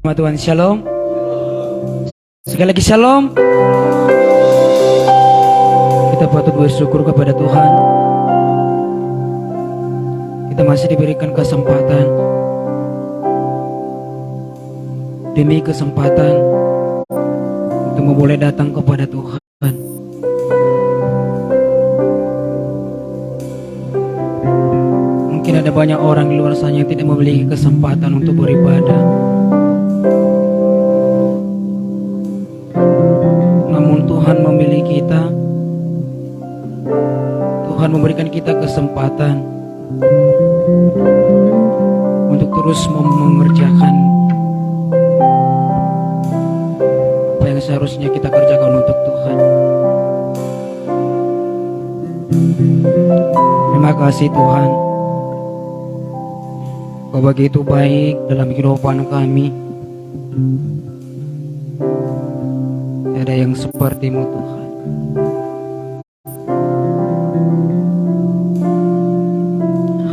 Sama Tuhan, shalom. Sekali lagi shalom. Kita patut bersyukur kepada Tuhan. Kita masih diberikan kesempatan demi kesempatan untuk boleh datang kepada Tuhan. Mungkin ada banyak orang di luar sana yang tidak memiliki kesempatan untuk beribadah. Namun Tuhan memilih kita. Tuhan memberikan kita kesempatan untuk terus mengerjakan apa yang seharusnya kita kerjakan untuk Tuhan. Terima kasih Tuhan, Kau begitu baik dalam kehidupan kami. Tidak ada yang seperti-Mu Tuhan.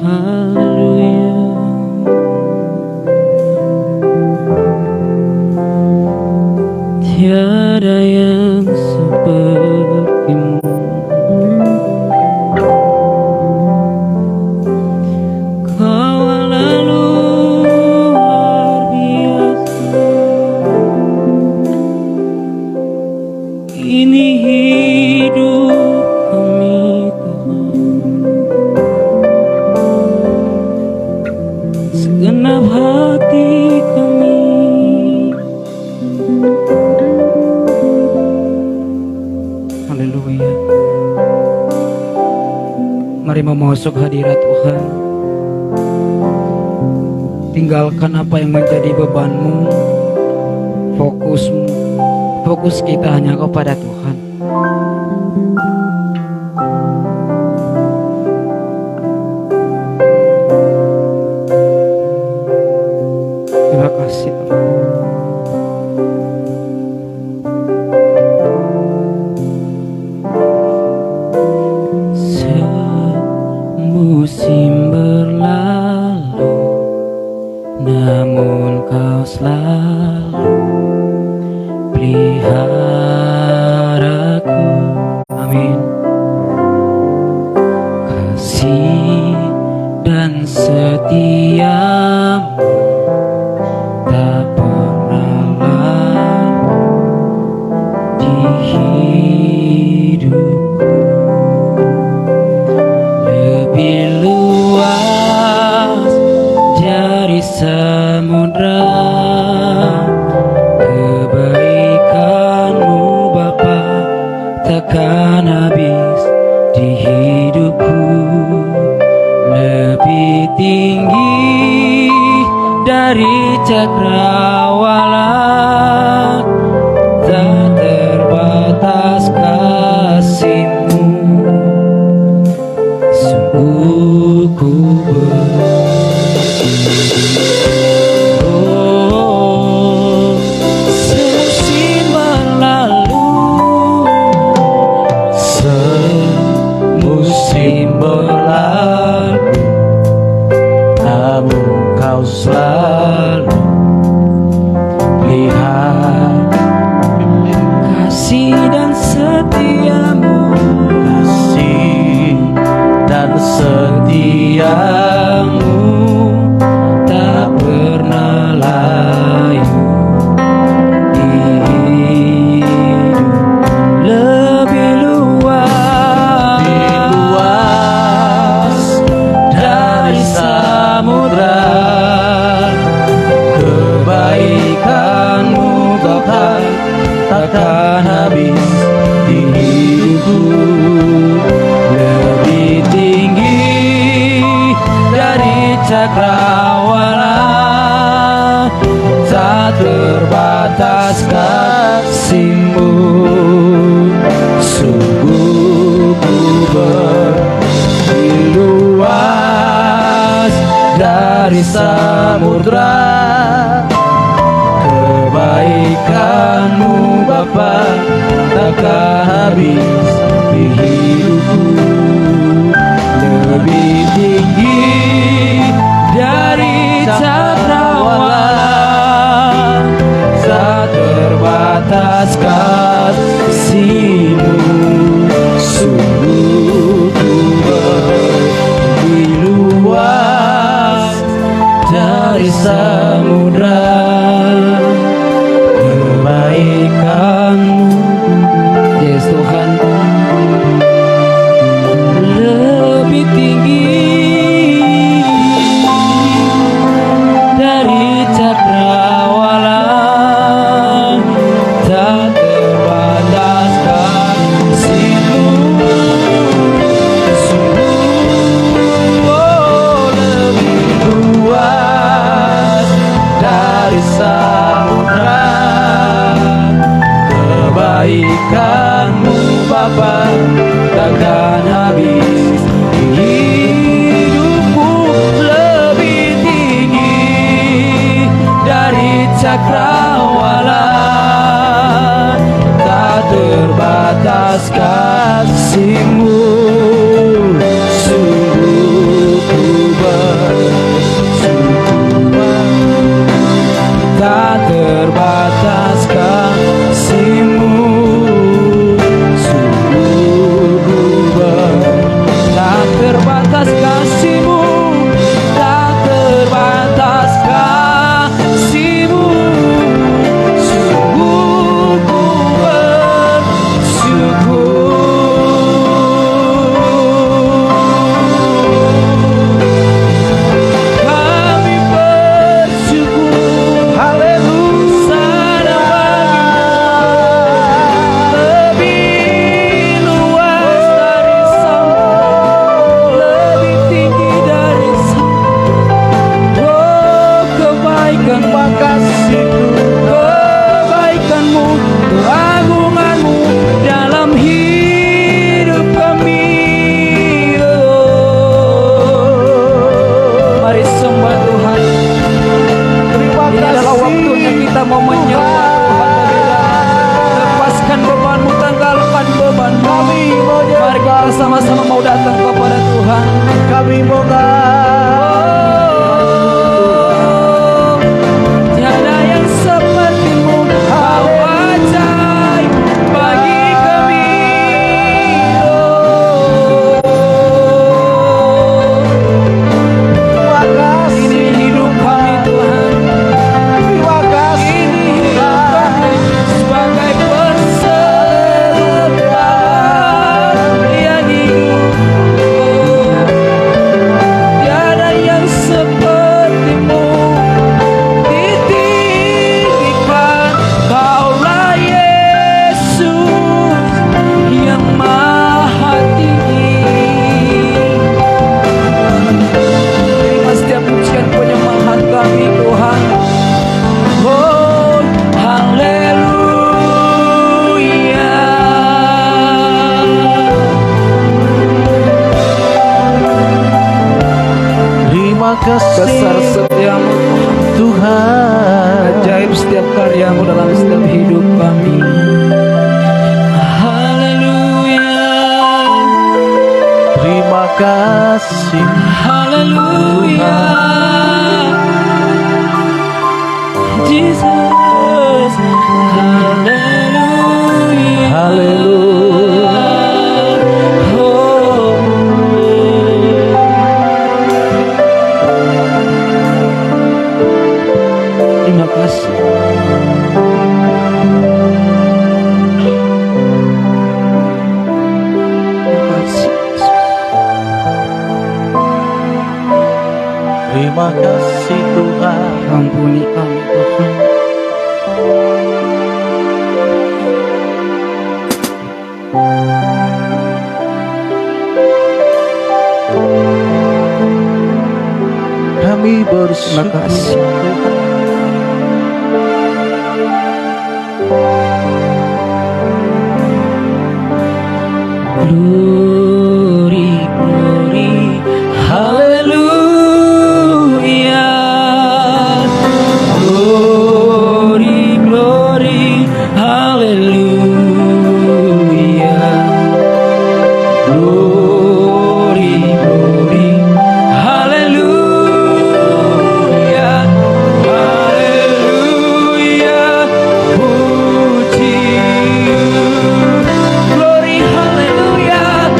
Haleluya. Tiada yang seperti-Mu. Kau lalu luar biasa. Ini hidup kami Tuhan, segenap hati kami. Haleluya. Mari memasuk hadirat Tuhan. Tinggalkan apa yang menjadi bebanmu. Fokus kita hanya kepada Tuhan. Terima kasih Tuhan. Semusim berlalu, namun Kau selalu peliharaku. Amin. Kasih dan setiamu tak pernah lalu di hidupku. Lebih luas dari samudra kebaikan-Mu Bapa, takkan habis di hidupku. Lebih tinggi dari cakrawala, tak terbatas kasih-Mu. Sungguh ku semusim berlalu, semusim berlalu, namun Kau selalu lihat kasih dan setiamu. Kasih dan setiamu tak pernah layu di hidup. Lebih luas dari samudra kebaikan-Mu Tuhan, takkan habis di hidupku. Lebih tinggi dari cakrawala, tak terbatas kasih-Mu. Sungguh ku lebih luas dari samudra kebaikan-Mu Bapa, takkan habis di hidupku. Lebih tinggi dari cakrawala, samudra. Kebaikan-Mu, Yesus Tuhan, lebih tinggi dari cakrawala, tak terbatas kasih-Mu. Sungguh lebih luas dari samudra. Kebaikan-Mu Bapa takkan habis. Hidupku lebih tinggi dari cakrawala, tak terbatas kasih-Mu. Sungguh ku bersyukur, tak terbatas kasih-Mu. Tak terbatas kasih-Mu, tak terbatas kasih-Mu. Sungguh ku bersyukur. Kami bersyukur, haleluya, lebih luas dari samudra, lebih tinggi dari samudra. Oh, kebaikan, kebaikan-Mu, keagungan-Mu dalam hidup kami. Oh, mari sembah Tuhan. Ini adalah waktunya kita mau menyembah Tuhan. Lepaskan bebanmu, tanggalkan beban kami. Mari kita sama-sama mau datang kepada Tuhan. Kami Tiada yang seperti-Mu, Kau ajaib bagi kami. Ini hidup kami Tuhan. Ini hidup kami sebagai persembahan yang hidup. Tiada yang seperti-Mu, ditinggikan. Kaulah Yesus yang maha tinggi. Terima setiap pujian penyembahan kami Tuhan. Oh, haleluya. terima kasih Besar setiamu Tuhan. ajaib setiap karya-Mu dalam setiap hidup kami. Haleluya, Terima kasih haleluya, Jesus, haleluya, Haleluya. Oh, terima kasih. Terima kasih. Terima kasih Tuhan. Ampuni kami Tuhan. Kami Terima bersyukur kasih. Glory, glory, hallelujah. Glory, glory, hallelujah. Glory, glory, hallelujah. Hallelujah, puji. Glory, hallelujah.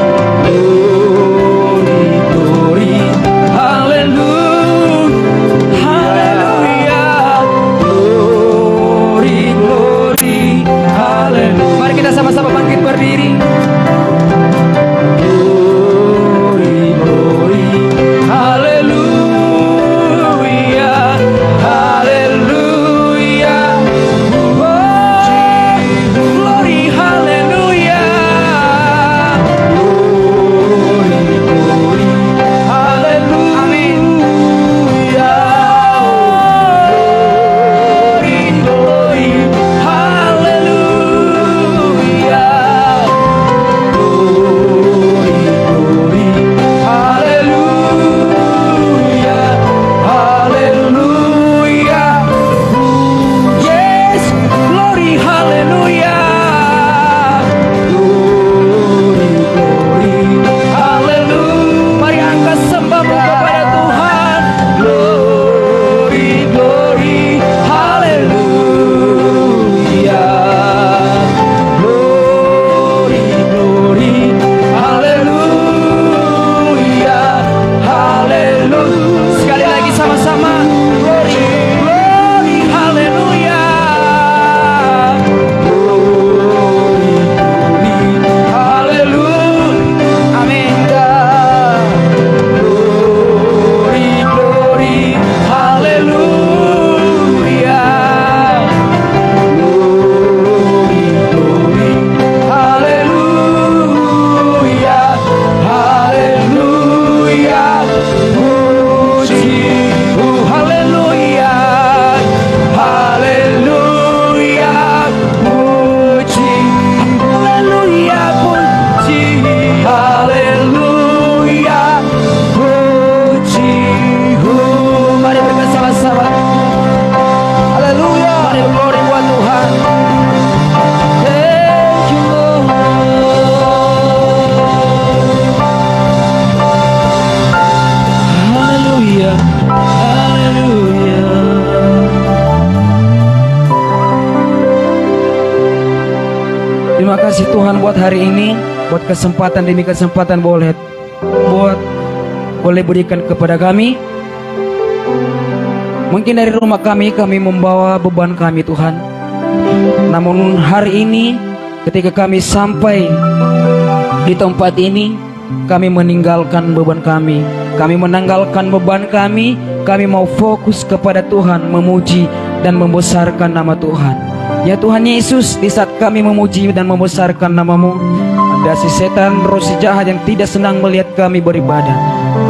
kasih Tuhan buat hari ini, buat kesempatan demi kesempatan boleh berikan kepada kami. Mungkin dari rumah kami membawa beban kami Tuhan. Namun hari ini ketika kami sampai di tempat ini, kami meninggalkan beban kami. Kami menanggalkan beban kami. Kami mau fokus kepada Tuhan, memuji dan membesarkan nama Tuhan. Ya Tuhan Yesus, di saat kami memuji dan membesarkan nama-Mu, ada si setan, roh si jahat yang tidak senang melihat kami beribadah.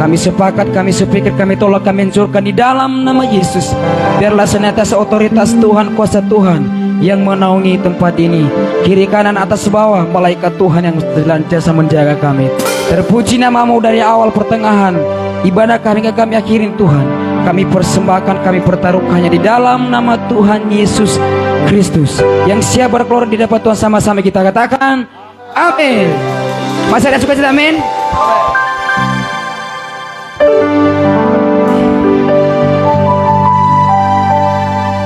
Kami sepakat, kami sepikir, kami tolak, kami hancurkan di dalam nama Yesus. Biarlah senantiasa otoritas Tuhan, kuasa Tuhan yang menaungi tempat ini. Kiri kanan atas bawah, malaikat Tuhan yang senantiasa menjaga kami. Terpuji nama-Mu dari awal pertengahan ibadah kami hingga kami akhirin Tuhan. Kami persembahkan, kami pertaruhkannya di dalam nama Tuhan Yesus Kristus yang siap berkeluar di depan Tuhan. Sama-sama kita katakan amin. Masih ada sukacita amin?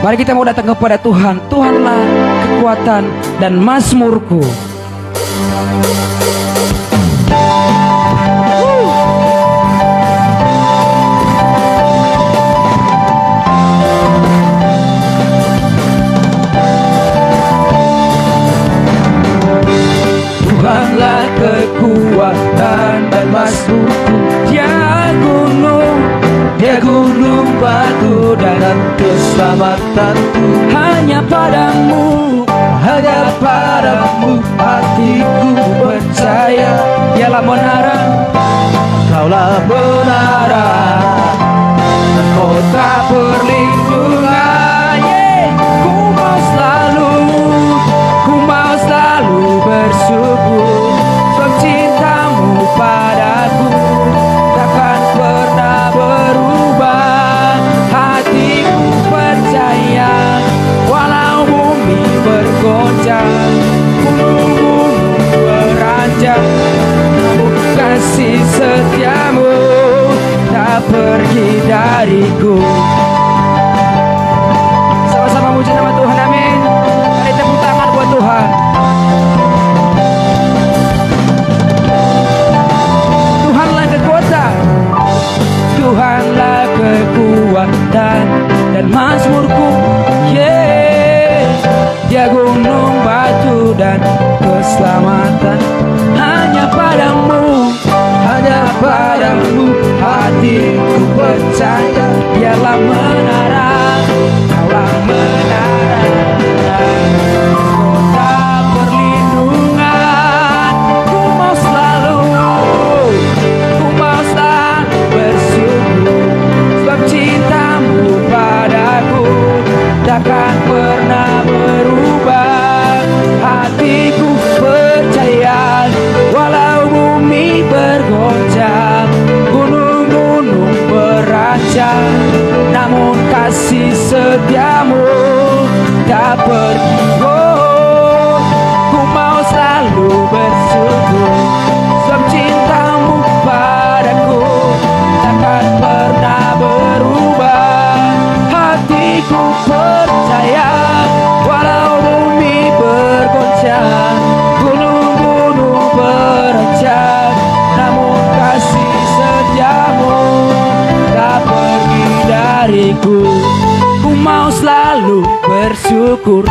Mari kita mau datang kepada Tuhan. Tuhanlah kekuatan dan mazmurku. Tuhanlah kekuatan dan mazmurku. Dia gunung batu dan keselamatanku. Hanya padamu hatiku percaya. Dialah menara, Kaulah menara dan kota perlindungan. Ku mau selalu bersyukur, sebab cintamu padaku takkan pernah berubah. Hatiku percaya, walau bumi bergoncang, gunung-gunung beranjak, namun kasih setiamu tak pergi dariku. Sama-sama muji nama Tuhan, amin. Mari tepuk tangan buat Tuhan. Tuhanlah kekuatan, Tuhanlah kekuatan dan mazmurku. Dia gunung batu dan keselamatan. Hanya padamu hatiku percaya. Dialah menara, Kaulah menara, kota perlindungan. Ku mau selalu bersyukur, sebab cintamu padaku takkan pernah berubah. Hatiku percaya, walau bumi bergoncang, gunung-gunung beranjak, namun kasih setiamu tak pergi. Oh, ku mau selalu bersyukur, sebab cintamu padaku takkan pernah berubah. Hatiku percaya, walau bumi bergoncang, gunung-gunung beranjak, namun kasih setiamu tak pergi dariku. Ku mau selalu bersyukur,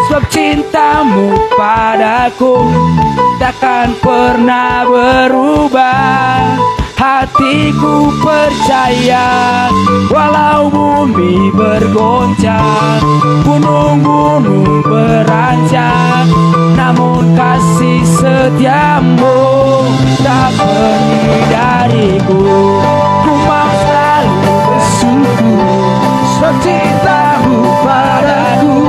sebab cintamu padaku takkan pernah berubah. Hatiku percaya, walau bumi bergoncang, gunung-gunung beranjak, namun kasih setiamu tak pergi dariku. Ku mau selalu bersyukur, sebab cintamu padaku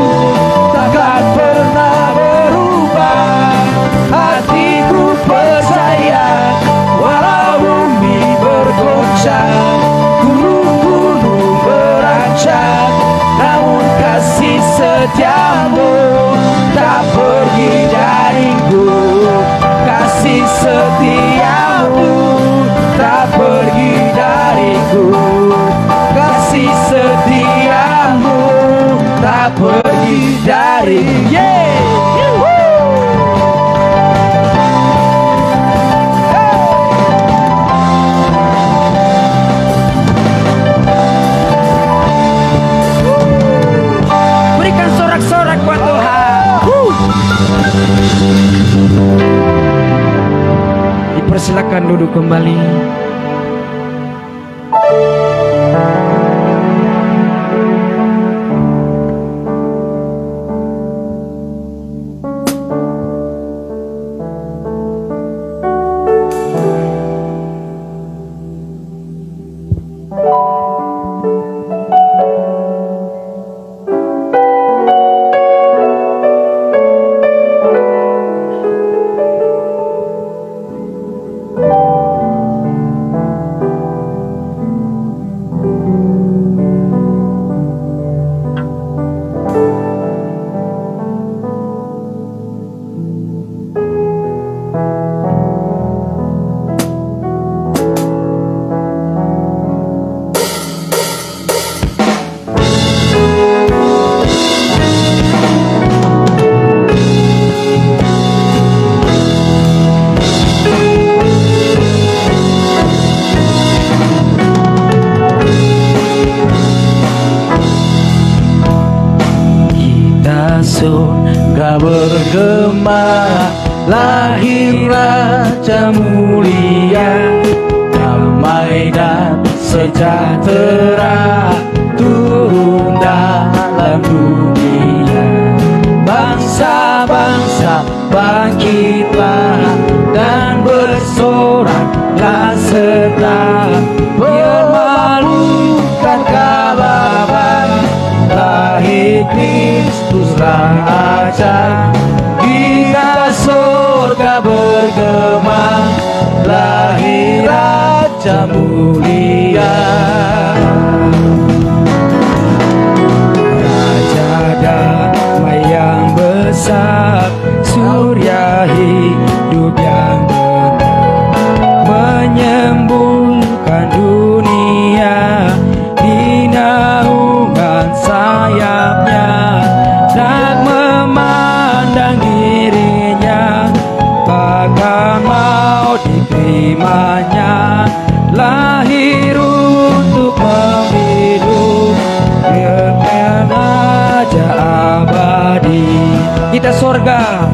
takkan pernah berubah. Hatiku percaya, walau bumi bergoncang, gunung-gunung beranjak, namun kasih setiamu tak pergi dariku. Kasih setiamu tak pergi kembali. Surga bergema, lahir Raja mulia, damai dan sejahtera turun dalam dunia. Bangsa-bangsa bangkitlah dan bersoraklah serta bermalukan kabar baik, lahir Kristus Raja. Kita surga bergema, lahir Raja mulia. Raja damai yang besar, surya hidup yang benar, menyembuhkan dunia di naungan sayapnya. Dan memandang dirinya, bahkan mau diterimanya, lahir untuk menghidup kekal Raja abadi. Kita surga,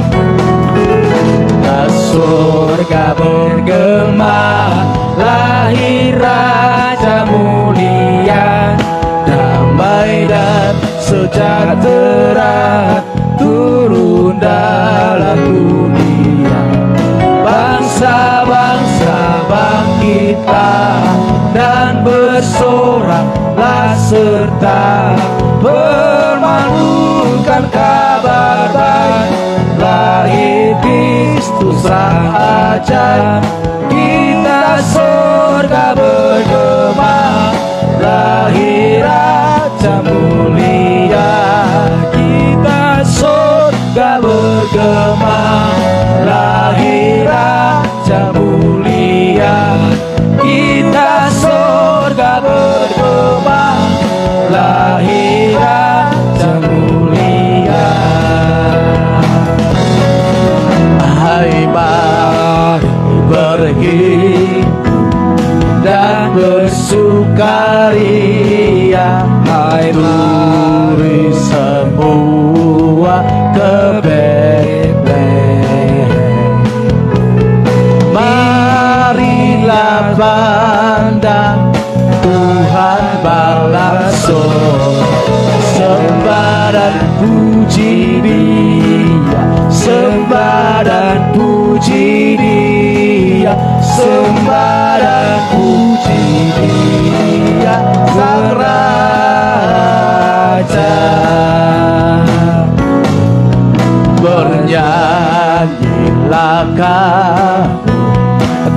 surga bergema, lahir Raja mulia, damai dan sejahtera turun dalam dunia. Bangsa-bangsa bangkitlah dan bersoraklah serta bermalukan kabar baik, lahir Kristus Raja. Kita surga bergema, lahir Raja mulia. Kita surga bergema, lahir Raja mulia. Kita surga bergema, lahir Raja mulia. Hai mari berhimpun dan bersukaria, hai mari semua ke Betlehem. Marilah pandang Tuhan balas sembah dan puji Dia, sembah dan puji Dia, sembah dan puji Dia, Sang Raja. Bernyanyilah kamu,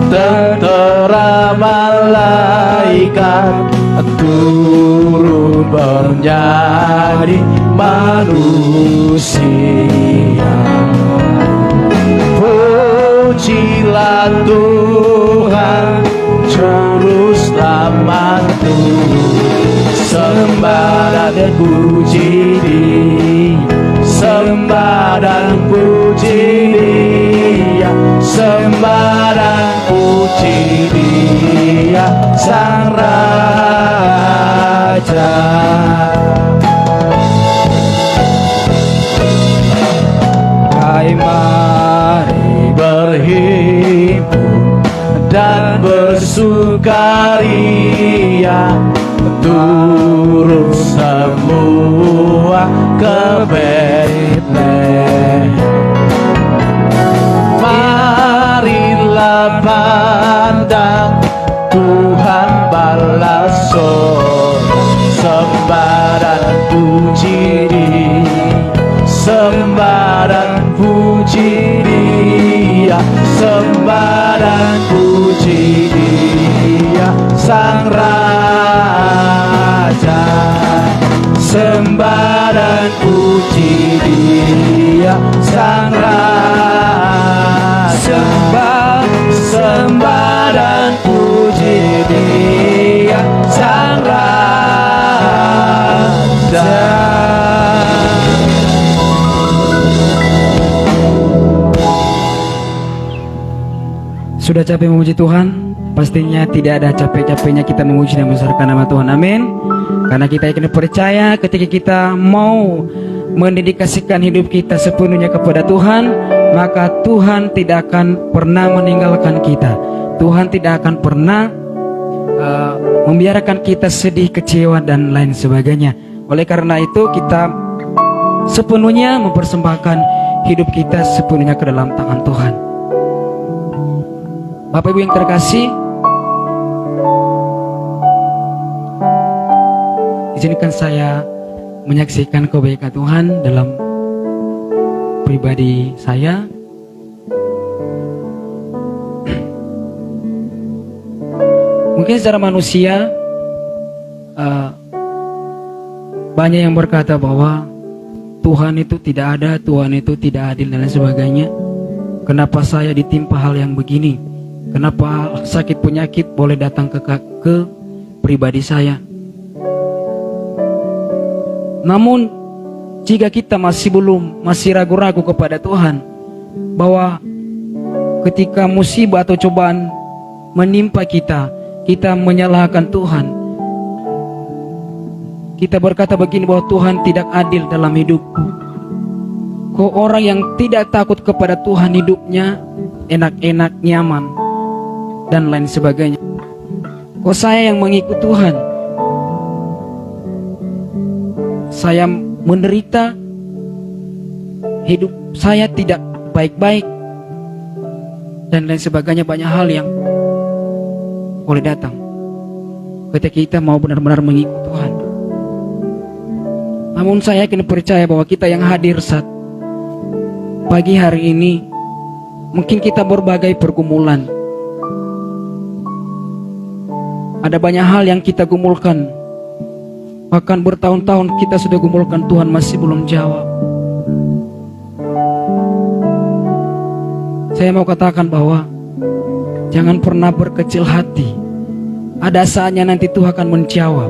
tentera malaikat, turun bernyanyi manusia. Pujilah Tuhan, Juru Selamat turun, sembah dan puji Dia, sembah dan puji Dia, sembah dan puji Dia, Sang Raja. Hai mari berhimpun dan sukaria, turun semua ke Betlehem. Marilah pandang Tuhan balas sembah dan puji Dia, sembah dan puji Dia, sembah dan puji Dia, Sang Raja. Sembah dan puji Dia, Sang Raja. Sembah dan puji Dia, Sang Raja. Sudah capek memuji Tuhan? Pastinya tidak ada capek-capeknya kita memuji dan membesarkan nama Tuhan. Amin. Karena kita yakin percaya ketika kita mau mendedikasikan hidup kita sepenuhnya kepada Tuhan, maka Tuhan tidak akan pernah meninggalkan kita. Tuhan tidak akan pernah membiarkan kita sedih, kecewa dan lain sebagainya. Oleh karena itu kita sepenuhnya mempersembahkan hidup kita sepenuhnya ke dalam tangan Tuhan. Bapak Ibu yang terkasih, izinkan saya menyaksikan kebaikan Tuhan dalam pribadi saya. Mungkin secara manusia banyak yang berkata bahwa Tuhan itu tidak ada, Tuhan itu tidak adil dan lain sebagainya. Kenapa saya ditimpa hal yang begini? Kenapa sakit penyakit boleh datang ke pribadi saya? Namun jika kita masih ragu-ragu kepada Tuhan, bahwa ketika musibah atau cobaan menimpa kita, kita menyalahkan Tuhan. Kita berkata begini bahwa Tuhan tidak adil dalam hidupku. Kok orang yang tidak takut kepada Tuhan hidupnya enak-enak, nyaman dan lain sebagainya. Kok saya yang mengikut Tuhan, saya menderita, hidup saya tidak baik-baik dan lain sebagainya. Banyak hal yang boleh datang ketika kita mau benar-benar mengikut Tuhan. Namun saya yakin percaya bahwa kita yang hadir saat pagi hari ini, mungkin kita berbagai pergumulan. Ada banyak hal yang kita gumulkan, bahkan bertahun-tahun kita sudah gumulkan, Tuhan masih belum jawab. Saya mau katakan bahwa jangan pernah berkecil hati. Ada saatnya nanti Tuhan akan menjawab.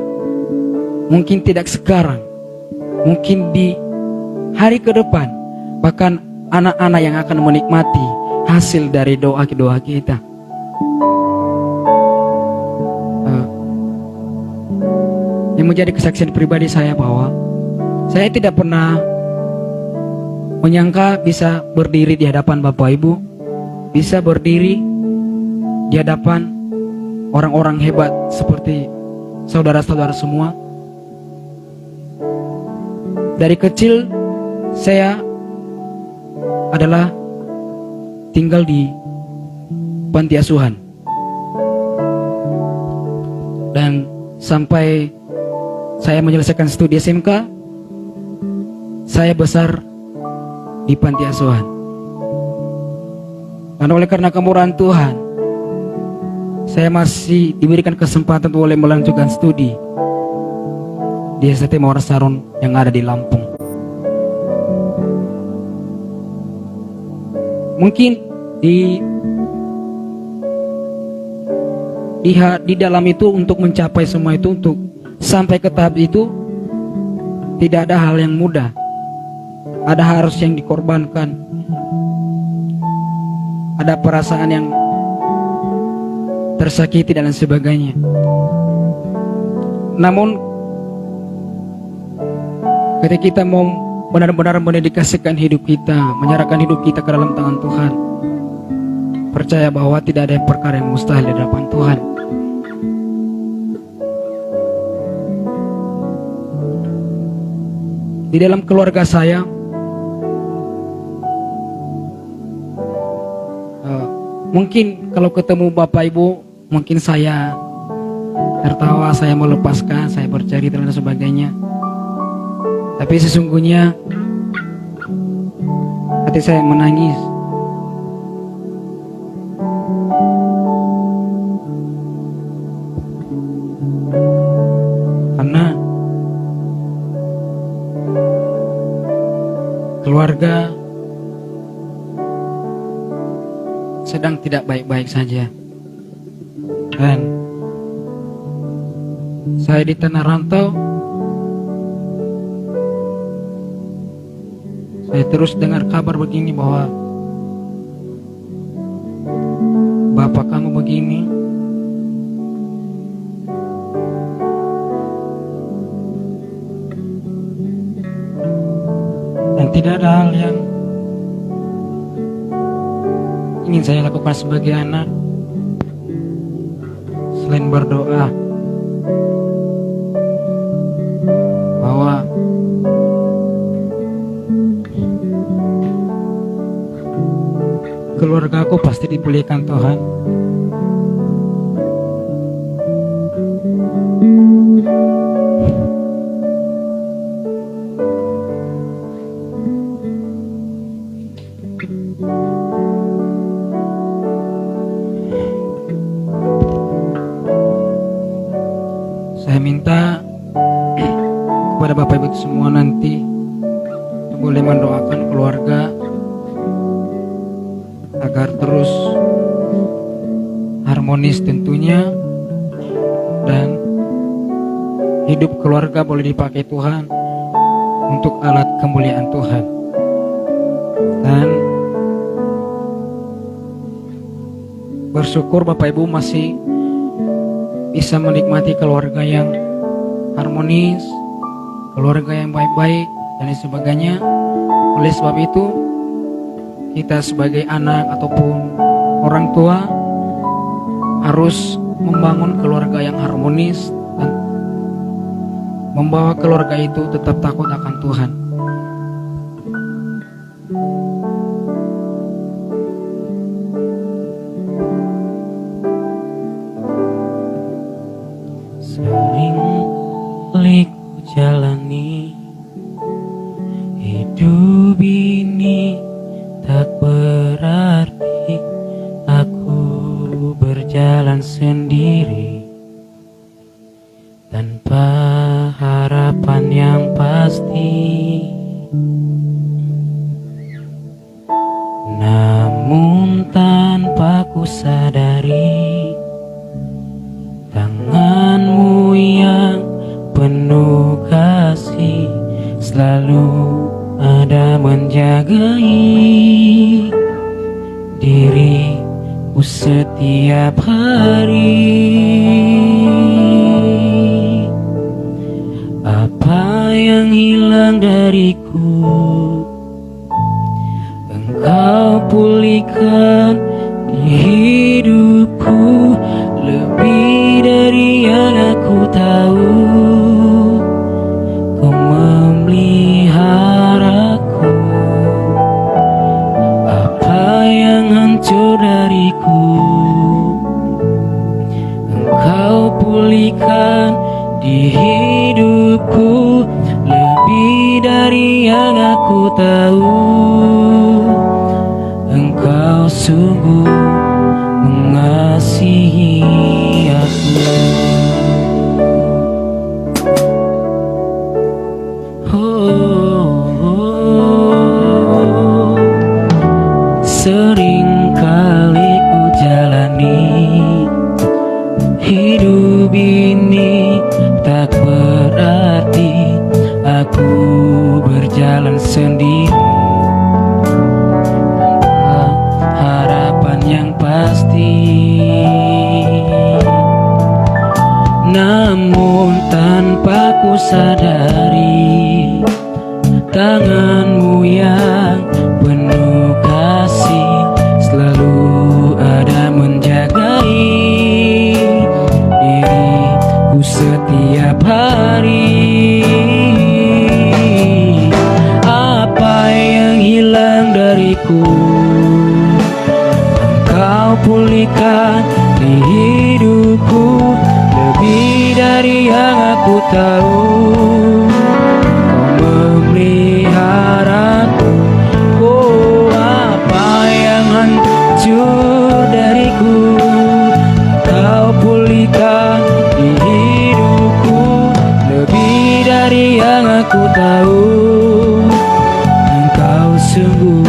Mungkin tidak sekarang, mungkin di hari ke depan, bahkan anak-anak yang akan menikmati hasil dari doa-doa kita. Yang menjadi kesaksian pribadi saya bahwa saya tidak pernah menyangka bisa berdiri di hadapan Bapak Ibu, bisa berdiri di hadapan orang-orang hebat seperti saudara-saudara semua. Dari kecil saya adalah tinggal di panti asuhan, dan sampai saya menyelesaikan studi SMK, saya besar di panti asuhan. Dan oleh karena kemurahan Tuhan, saya masih diberikan kesempatan untuk boleh melanjutkan studi di STT Mawar Saron yang ada di Lampung. Mungkin di dalam itu, untuk mencapai semua itu, untuk sampai ke tahap itu, tidak ada hal yang mudah. Ada harus yang dikorbankan, ada perasaan yang tersakiti dan lain sebagainya. Namun ketika kita mau benar-benar mendedikasikan hidup kita, menyerahkan hidup kita ke dalam tangan Tuhan, percaya bahwa tidak ada perkara yang mustahil di hadapan Tuhan. di dalam keluarga saya, mungkin kalau ketemu Bapak Ibu, mungkin saya tertawa, saya melepaskan, saya bercerita dan sebagainya. Tapi sesungguhnya hati saya menangis. Karena keluarga sedang tidak baik-baik saja. Dan saya di tanah rantau, saya terus dengar kabar begini bahwa bapak kamu begini. Dan tidak ada hal yang ingin saya lakukan sebagai anak selain berdoa bahwa keluarga aku pasti dipulihkan Tuhan. Saya minta kepada Bapak Ibu semua nanti boleh mendoakan keluarga agar terus harmonis tentunya, dan hidup keluarga boleh dipakai Tuhan untuk alat kemuliaan Tuhan. Dan bersyukur Bapak Ibu masih bisa menikmati keluarga yang harmonis, keluarga yang baik-baik dan sebagainya. Oleh sebab itu, kita sebagai anak ataupun orang tua harus membangun keluarga yang harmonis dan membawa keluarga itu tetap takut akan Tuhan. Sering kali ku jalani hidup ini, tak berarti aku berjalan sendiri tanpa harapan yang pasti. Namun tanpa ku sadari, tanganmu yang penuh kasih selalu ada menjagai diriku setiap hari. Apa yang hilang dariku, Engkau pulihkan di hidupku, lebih dari yang aku tahu. Kau memeliharaku. Apa yang hancur dariku, Engkau pulihkan di hidupku, lebih dari yang aku tahu. Engkau sungguh mengasihi aku. Sering kali ku jalani hidup ini, tak berarti aku berjalan sendiri tanpa harapan yang pasti. Namun tanpa ku sadari, tanganmu yang penuh kasih selalu ada menjagai diriku setiap hari. pulihkan di hidupku lebih dari yang aku tahu. Kau memeliharaku, oh apa yang hancur dariku Kau pulihkan di hidupku lebih dari yang aku tahu. Engkau sungguh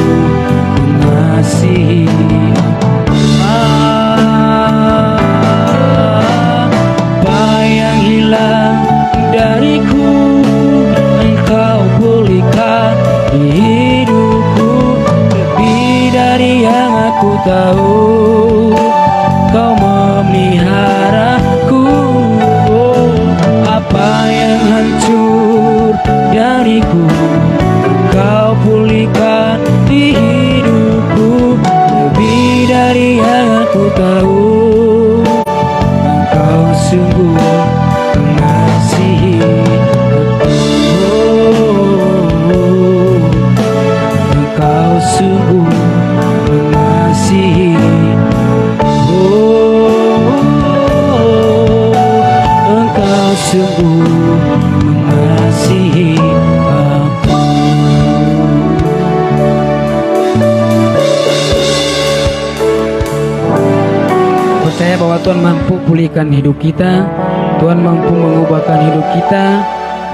mengasihi apa yang hilang dariku. Engkau pulihkan di hidupku lebih dari yang aku tahu. Kau memeliharaku, oh, apa yang hancur dariku Kau pulihkan di hidupku lebih dari yang aku tahu. Engkau sungguh mengasihi Engkau sungguh mengasihi Engkau sungguh mengasihi aku. Percaya bahwa Tuhan mampu pulihkan hidup kita. Tuhan mampu mengubahkan hidup kita.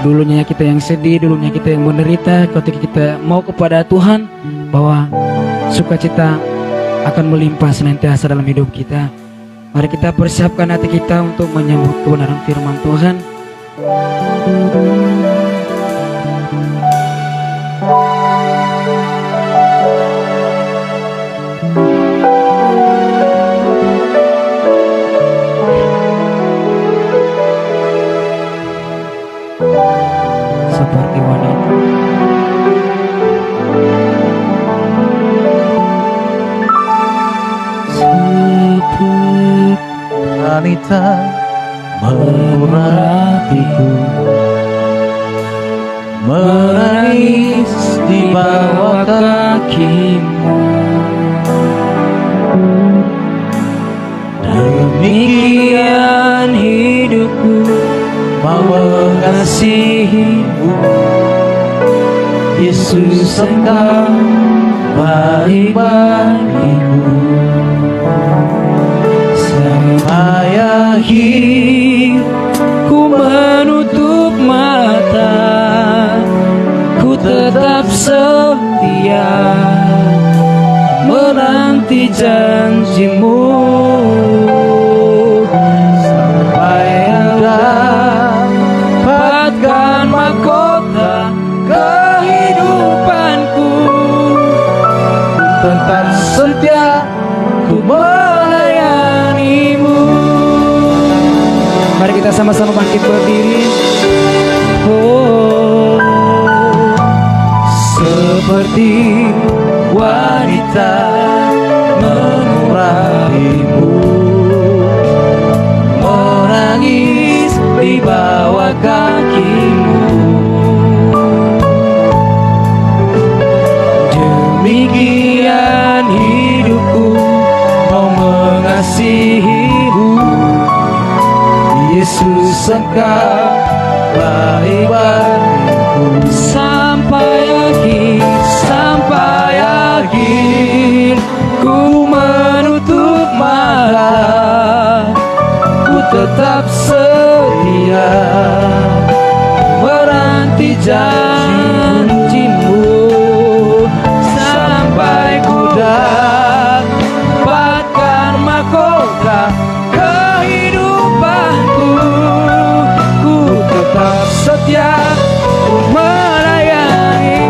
Dulunya kita yang sedih, dulunya kita yang menderita. Ketika kita mau kepada Tuhan, bahwa sukacita akan melimpah senantiasa dalam hidup kita. Mari kita persiapkan hati kita untuk menyambut kebenaran firman Tuhan. Seperti wanita wanita mengurapiku, menangis di bawah kakimu. Demikian hidupku mau mengasihimu. Yesus, Engkau baik bagiku. Sampai akhir ku menutup mata, ku tetap setia menanti janjimu. Sampai dapatkan mahkota kehidupanku, Tetap setia ku melayanimu. Mari kita sama-sama bangkit berdiri. Oh, seperti wanita mengurapimu, menangis di bawah kakimu. Demikian hidupku mau mengasihimu. Yesus, Engkau baik bagiku. Sampai akhir ku menutup mata, ku tetap setia menanti janjimu. Sampai ku dapatkan mahkota kehidupanku, ku tetap setia melayani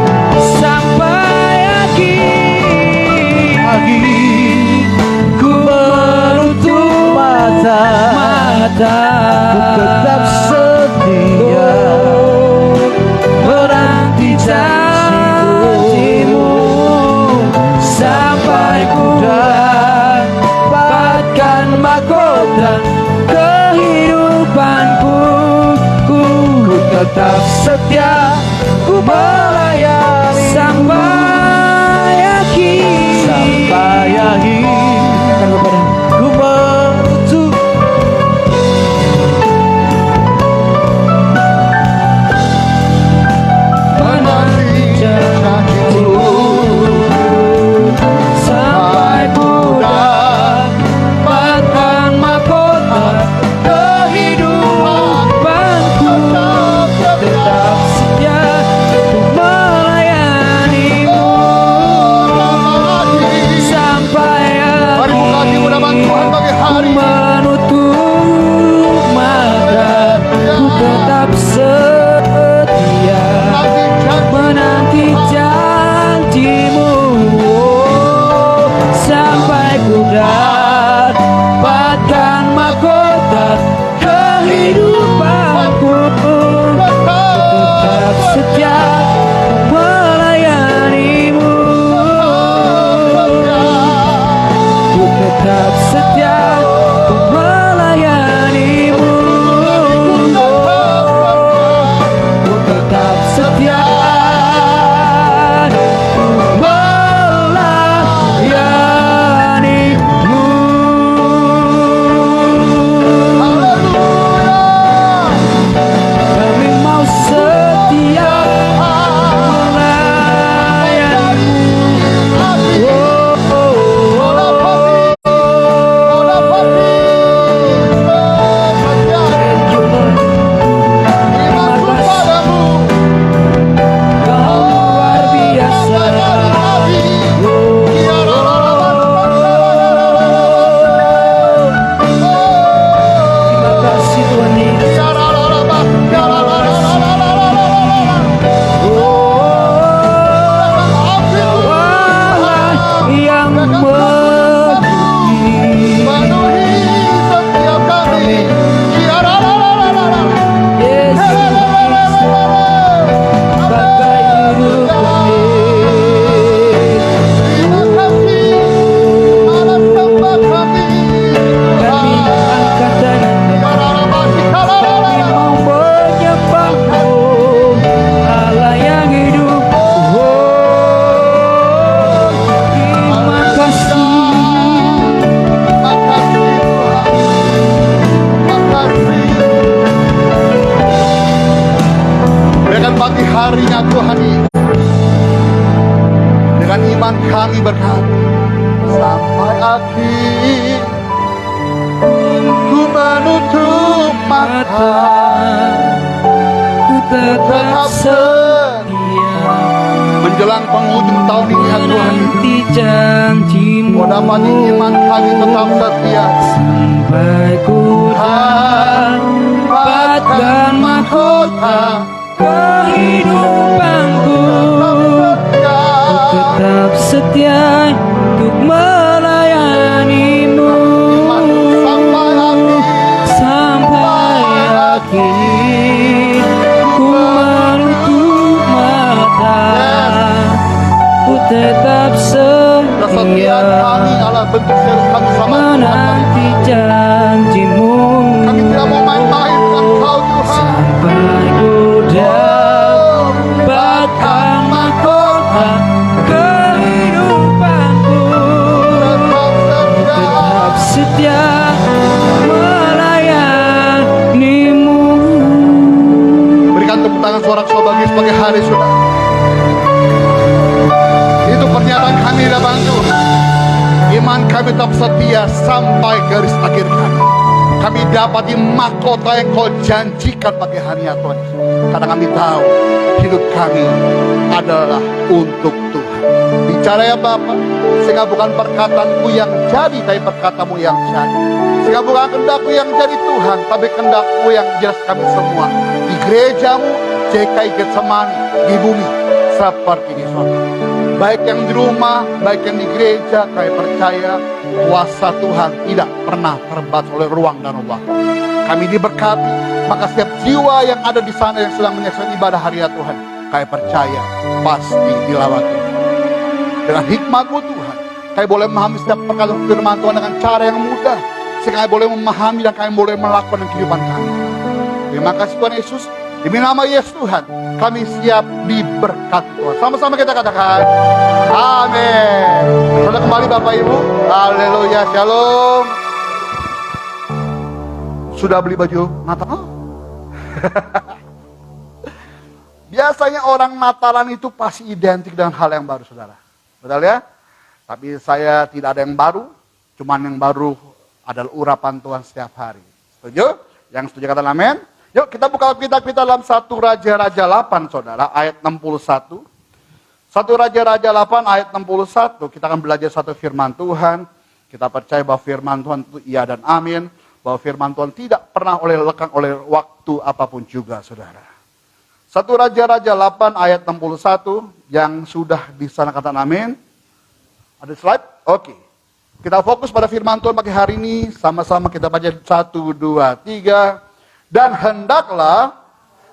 sampai akhir. Ku menutup mata, ku tetap setia menanti janjimu. Sampai ku dapatkan mahkota kehidupanku, ku tetap setia, ku melayani sampai akhir. sampai akhir. Ku pagi harinya Tuhan ini. Dengan iman kami berkata, sampai akhir ku menutup mata, ku tetap setia menjelang penghujung tahun ini ya Tuhan. menanti janjimu Oh dapat iman kami tetap setia sampai ku dapatkan mahkota kehidupanku. Ku tetap setia untuk melayanimu sampai akhir. Ku menutup mata, ku tetap setia kami adalah bentuk serius kami sama menanti janjimu kami tidak mau main-main dengan Kau Tuhan. sampai ku dapatkan mahkota kehidupanku. Tetap setia melayanimu. Berikan tepuk tangan sorak-sorak bagi sebagai hari sudah. Itu pernyataan kami di dalam Tuhan. Iman kami tetap setia sampai garis akhir kami. Kami dapati mahkota yang Kau janjikan bagi hari ya Tuhan. Karena kami tahu hidup kami adalah untuk Tuhan. Bicara ya Bapak, sehingga bukan perkataanku yang jadi, tapi perkatamu yang jadi. Sehingga bukan kehendakku yang jadi Tuhan, tapi kehendakmu yang jelas kami semua. Di gerejamu, JKI Getsemani, di bumi, seperti di surga. Baik yang di rumah, baik yang di gereja, kami percaya kuasa Tuhan tidak pernah terbatas oleh ruang dan waktu. Kami diberkati, maka setiap jiwa yang ada di sana yang sedang menyaksikan ibadah harian Tuhan, kami percaya pasti dilawati dengan hikmat-Mu Tuhan. Kami boleh memahami setiap perkataan firman Tuhan dengan cara yang mudah, sehingga kami boleh memahami dan kami boleh melakukan dalam kehidupan kami. Terima kasih Tuhan Yesus. Demi nama Yesus Tuhan, kami siap diberkati Tuhan. Sama-sama kita katakan, amin. Sudah kembali Bapak Ibu. Haleluya, shalom. Sudah beli baju Natal? Biasanya orang Natalan itu pasti identik dengan hal yang baru, saudara. Betul ya? Tapi saya tidak ada yang baru, cuman yang baru adalah urapan Tuhan setiap hari. Setuju? Yang setuju kata amin? Yuk kita buka kitab kita dalam 1 Raja-Raja 8, saudara, ayat 61. 1 Raja-Raja 8 ayat 61, kita akan belajar satu firman Tuhan. Kita percaya bahwa firman Tuhan itu iya dan amin. Bahwa firman Tuhan tidak pernah lekang oleh waktu apapun juga, saudara. 1 Raja-Raja 8 ayat 61, yang sudah di sana kata amin. Ada slide? Oke. Kita fokus pada firman Tuhan pagi hari ini. Sama-sama kita baca 1, 2, 3. Dan hendaklah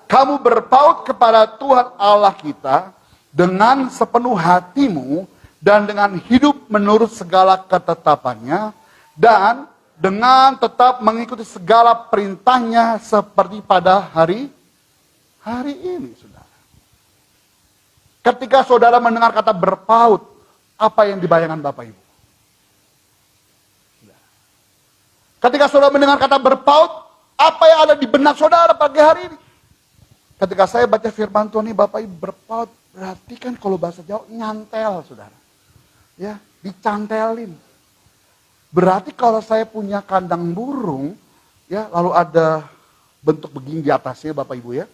kamu berpaut kepada Tuhan Allah kita dengan sepenuh hatimu dan dengan hidup menurut segala ketetapannya dan dengan tetap mengikuti segala perintahnya seperti pada hari ini, saudara. Ketika saudara mendengar kata berpaut, apa yang dibayangkan Bapak Ibu? Ketika saudara mendengar kata berpaut, apa yang ada di benak saudara pagi hari ini? Ketika saya baca firman Tuhan ini, Bapak Ibu, berpaut berarti kan kalau bahasa Jawa nyantel, saudara. Ya, dicantelin. Berarti kalau saya punya kandang burung, ya, lalu ada bentuk begini di atasnya, Bapak Ibu ya.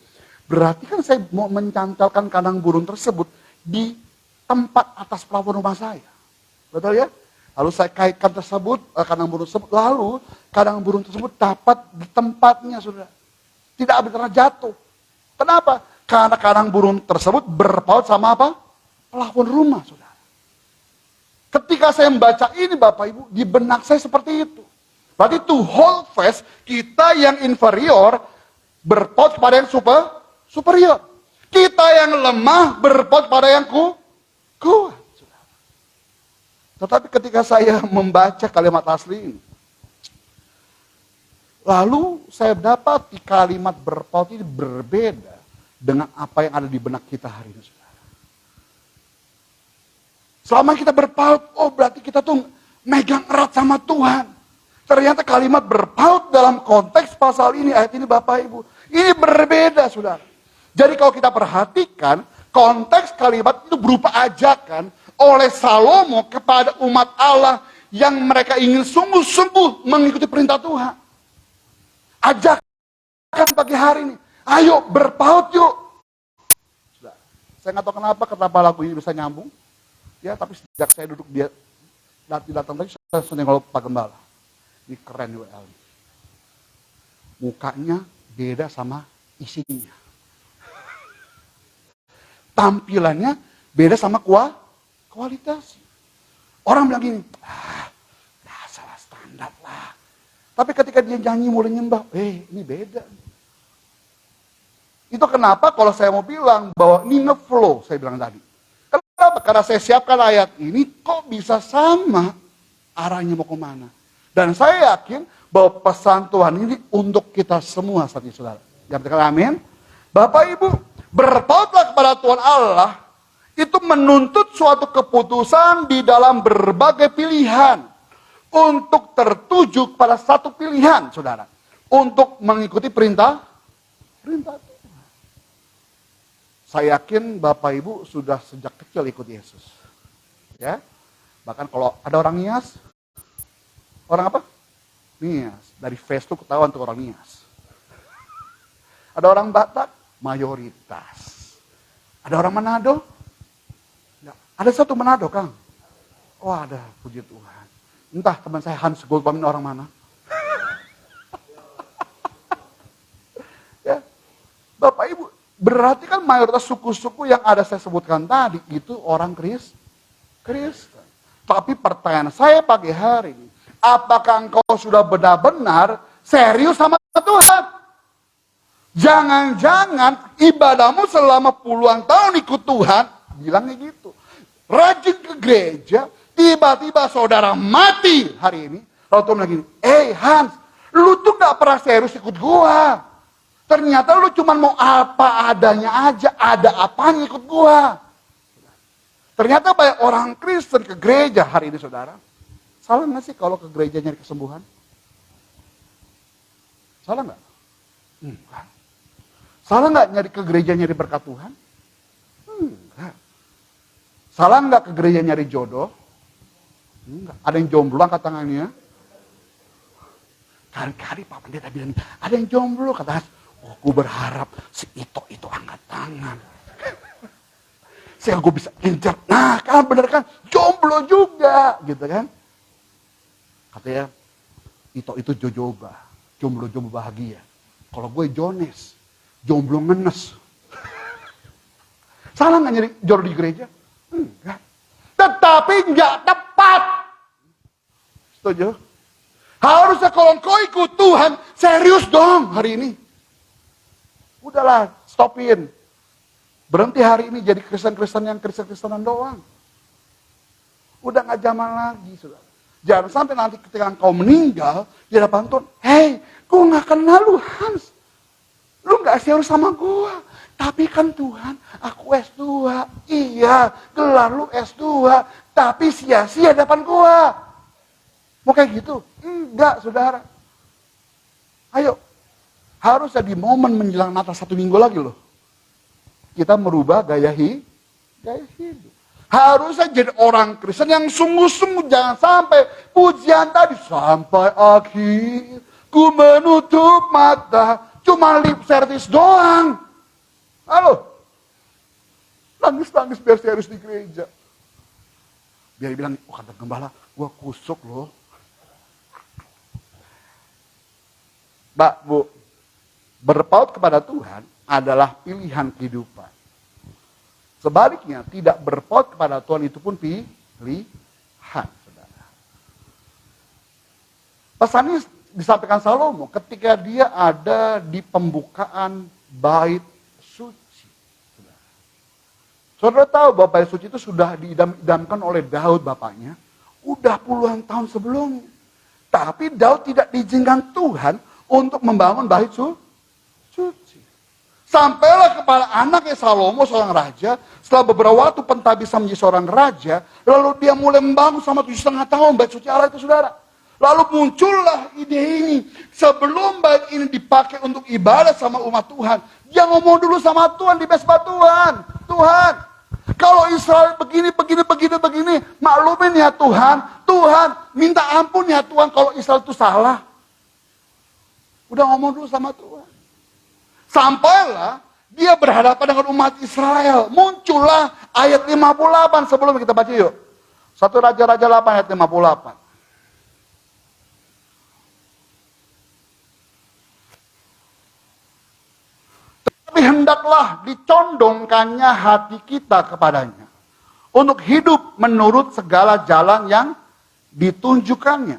Berarti kan saya mau mencantelkan kandang burung tersebut di tempat atas plafon rumah saya. Betul ya? Lalu saya kaitkan tersebut, kandang burung tersebut, lalu kandang burung tersebut dapat di tempatnya, saudara. Tidak pernah jatuh. Kenapa? Karena kandang burung tersebut berpaut sama apa? Plafon rumah, saudara. Ketika saya membaca ini, Bapak Ibu, di benak saya seperti itu. Berarti to hold fast, kita yang inferior berpaut kepada yang superior. Kita yang lemah berpaut pada yang kuat. Tetapi ketika saya membaca kalimat asli ini, lalu saya dapat di kalimat berpaut ini berbeda dengan apa yang ada di benak kita hari ini, saudara. Selama kita berpaut, oh berarti kita tuh megang erat sama Tuhan. Ternyata kalimat berpaut dalam konteks pasal ini, ayat ini Bapak Ibu, ini berbeda, saudara. Jadi kalau kita perhatikan, konteks kalimat itu berupa ajakan oleh Salomo kepada umat Allah yang mereka ingin sungguh-sungguh mengikuti perintah Tuhan. Ajakan pagi hari ini, ayo berpaut yuk. Sudah. Saya nggak tahu kenapa lagu ini bisa nyambung. Ya, tapi sejak saya duduk dia datang tadi, saya langsung nengok Pak Gembala. Ini keren WL. Mukanya beda sama isinya. Tampilannya beda sama kualitas. Orang bilang gini, salah standar lah. Tapi ketika dia nyanyi mulai nyembah, ini beda. Itu kenapa kalau saya mau bilang bahwa ini nge-flow, saya bilang tadi. Kenapa? Karena saya siapkan ayat ini, kok bisa sama arahnya mau kemana. Dan saya yakin bahwa pesan Tuhan ini untuk kita semua saat ini, saudara. Yang berkata amin. Bapak Ibu, berpautlah kepada Tuhan Allah, itu menuntut suatu keputusan di dalam berbagai pilihan. Untuk tertuju pada satu pilihan, saudara. Untuk mengikuti perintah Tuhan. Saya yakin Bapak Ibu sudah sejak kecil ikut Yesus. Ya. Bahkan kalau ada orang Nias, orang apa? Nias. Dari face tuh ketahuan tuh orang Nias. Ada orang Batak, mayoritas. Ada orang Manado? Ya. Ada satu Manado, Kang. Oh ada, puji Tuhan. Entah teman saya Hans Goldbaum orang mana. Ya. Bapak Ibu, berarti kan mayoritas suku-suku yang ada saya sebutkan tadi itu orang Kristen. Tapi pertanyaan saya pagi hari ini, apakah engkau sudah benar-benar serius sama Tuhan? Jangan-jangan ibadahmu selama puluhan tahun ikut Tuhan, bilangnya gitu. Rajin ke gereja, tiba-tiba saudara mati hari ini. Lalu Tuhan bilang gini, Hans, lu tuh gak pernah serius ikut gua. Ternyata lu cuma mau apa adanya aja, ada apanya ikut gua. Ternyata banyak orang Kristen ke gereja hari ini, saudara. Salah gak sih kalau ke gereja nyari kesembuhan? Salah gak? Enggak. Salah gak nyari ke gereja nyari berkat Tuhan? Enggak. Salah gak ke gereja nyari jodoh? Enggak. Ada yang jomblo angkat tangannya? Kali-kali Pak Pendeta bilang, ada yang jomblo, kata aku berharap si itu angkat tangan. Sehingga gue bisa incer. Nah kan bener kan, jomblo juga, gitu kan. Katanya, itu jojoba, jomblo bahagia. Kalau gue Jones, jomblo ngenes. Salah gak nyari jodoh di gereja? Enggak. Tetapi nggak tepat. Setuju? Harusnya kalau engkau ikut Tuhan, serius dong hari ini. Udahlah, stopin. Berhenti hari ini jadi Kristen-Kristen yang Kristen-Kristenan doang. Udah gak zaman lagi, saudara. Jangan sampai nanti ketika engkau meninggal, di hadapan Tuhan, gue gak kenal lu, Hans. Lu gak serius sama gue. Tapi kan Tuhan, aku S2. Iya, gelar lu S2. Tapi sia-sia di hadapan gue. Mau kayak gitu? Enggak, saudara. Ayo. Harusnya di momen menjelang Natal 1 minggu lagi loh. Kita merubah gaya hidup. Harusnya jadi orang Kristen yang sungguh-sungguh. Jangan sampai pujian tadi. Sampai akhir ku menutup mata. Cuma lip service doang. Halo. Nangis-nangis biar serius di gereja. Biar bilang, kata gembala, gua kusuk loh. Mbak, Bu, berpaut kepada Tuhan adalah pilihan kehidupan. Sebaliknya, tidak berpaut kepada Tuhan itu pun pilihan. Saudara. Pesan ini disampaikan Salomo ketika dia ada di pembukaan bait suci. Saudara tahu bahwa bait suci itu sudah diidam-idamkan oleh Daud bapaknya. Udah puluhan tahun sebelumnya. Tapi Daud tidak diizinkan Tuhan untuk membangun bait suci. Sampailah kepada anaknya Salomo, seorang raja. Setelah beberapa waktu pentah bisa menjadi seorang raja. Lalu dia mulai membangun selama 7,5 tahun bait suci Allah itu, saudara. Lalu muncullah ide ini. Sebelum bait ini dipakai untuk ibadah sama umat Tuhan. Dia ngomong dulu sama Tuhan di mesbah Tuhan. Tuhan, kalau Israel begini, maklumin ya Tuhan. Tuhan, minta ampun ya Tuhan kalau Israel itu salah. Udah ngomong dulu sama Tuhan. Sampailah dia berhadapan dengan umat Israel. Muncullah ayat 58 sebelum kita baca yuk. 1 Raja-Raja 8 ayat 58. Tetapi hendaklah dicondongkannya hati kita kepadanya, untuk hidup menurut segala jalan yang ditunjukkannya,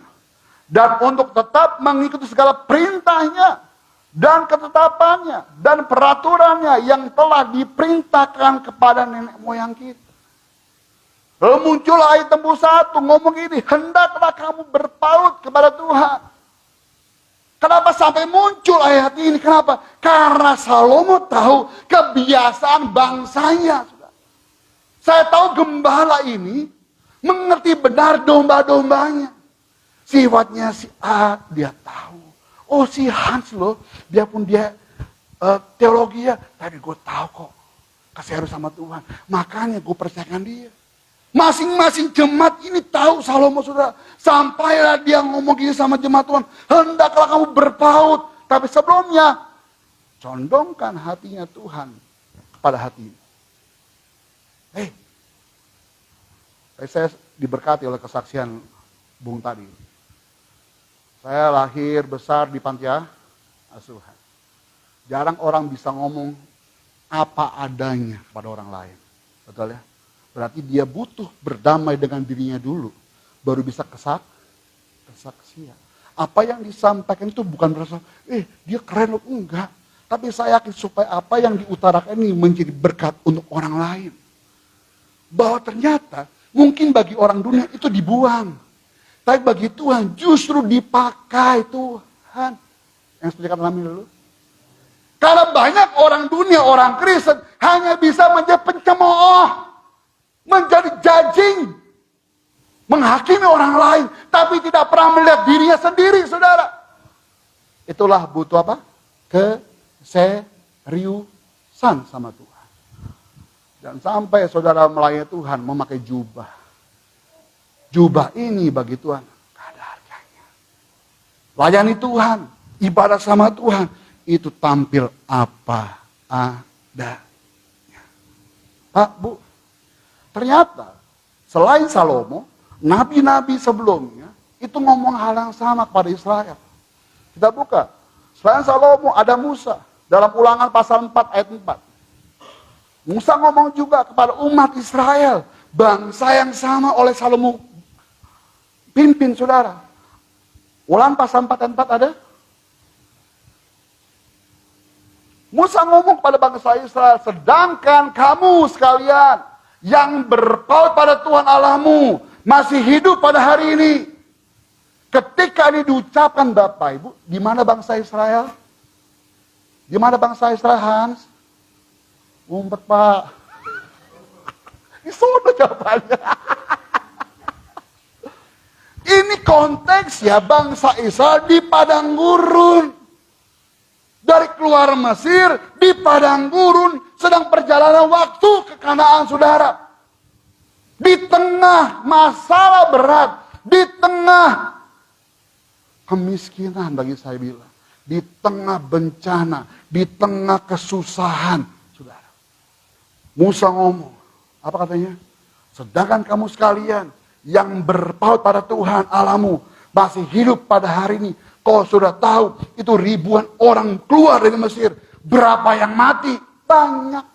dan untuk tetap mengikuti segala perintahnya, dan ketetapannya, dan peraturannya yang telah diperintahkan kepada nenek moyang kita. Lalu muncul ayat tembus 1, ngomong gini, hendaklah kamu berpaut kepada Tuhan. Kenapa sampai muncul ayat ini? Kenapa? Karena Salomo tahu kebiasaan bangsanya. Saya tahu gembala ini mengerti benar domba-dombanya. Sifatnya si A dia tahu. Oh si Hans loh, biarpun dia teologi ya, tapi gue tahu kok kasih harus sama Tuhan. Makanya gue percayakan dia. Masing-masing jemaat ini tahu Salomo saudara. Sampailah dia ngomong gini sama jemaat Tuhan. Hendaklah kamu berpaut. Tapi sebelumnya, condongkan hatinya Tuhan kepada hati. Saya diberkati oleh kesaksian Bung tadi. Saya lahir besar di panti asuhan. Jarang orang bisa ngomong apa adanya kepada orang lain. Betul ya? Berarti dia butuh berdamai dengan dirinya dulu. Baru bisa kesaksian. Apa yang disampaikan itu bukan berasa, dia keren loh. Enggak. Tapi saya yakin supaya apa yang diutarakan ini menjadi berkat untuk orang lain. Bahwa ternyata mungkin bagi orang dunia itu dibuang. Tapi bagi Tuhan justru dipakai Tuhan. Yang seperti kata Nabi dulu. Karena banyak orang dunia, orang Kristen hanya bisa menjadi pencemooh. Menjadi judging, menghakimi orang lain, tapi tidak pernah melihat dirinya sendiri, saudara. Itulah butuh apa? Keseriusan sama Tuhan. Dan sampai saudara melayani Tuhan memakai jubah. Jubah ini bagi Tuhan gak ada harganya. Layani Tuhan, ibadah sama Tuhan, itu tampil apa adanya. Pak, Bu, ternyata selain Salomo, nabi-nabi sebelumnya itu ngomong hal yang sama kepada Israel. Kita buka. Selain Salomo ada Musa dalam Ulangan pasal 4 ayat 4. Musa ngomong juga kepada umat Israel, bangsa yang sama oleh Salomo pimpin saudara. Ulangan pasal 4 ayat 4 ada. Musa ngomong kepada bangsa Israel, sedangkan kamu sekalian yang berpaut pada Tuhan Allahmu masih hidup pada hari ini. Ketika ini diucapkan Bapak Ibu, di mana bangsa Israel? Di mana bangsa Israel, Hans? Umpet Pak. Di sana jawabannya. Ini konteks ya bangsa Israel di padang gurun. Dari keluar Mesir di padang gurun sedang perjalanan waktu ke Kanaan saudara. Di tengah masalah berat, di tengah kemiskinan bagi saya bilang, di tengah bencana, di tengah kesusahan saudara. Musa ngomong, apa katanya? Sedangkan kamu sekalian yang berpaut pada Tuhan Allahmu masih hidup pada hari ini. Kau sudah tahu itu ribuan orang keluar dari Mesir. Berapa yang mati? Banyak.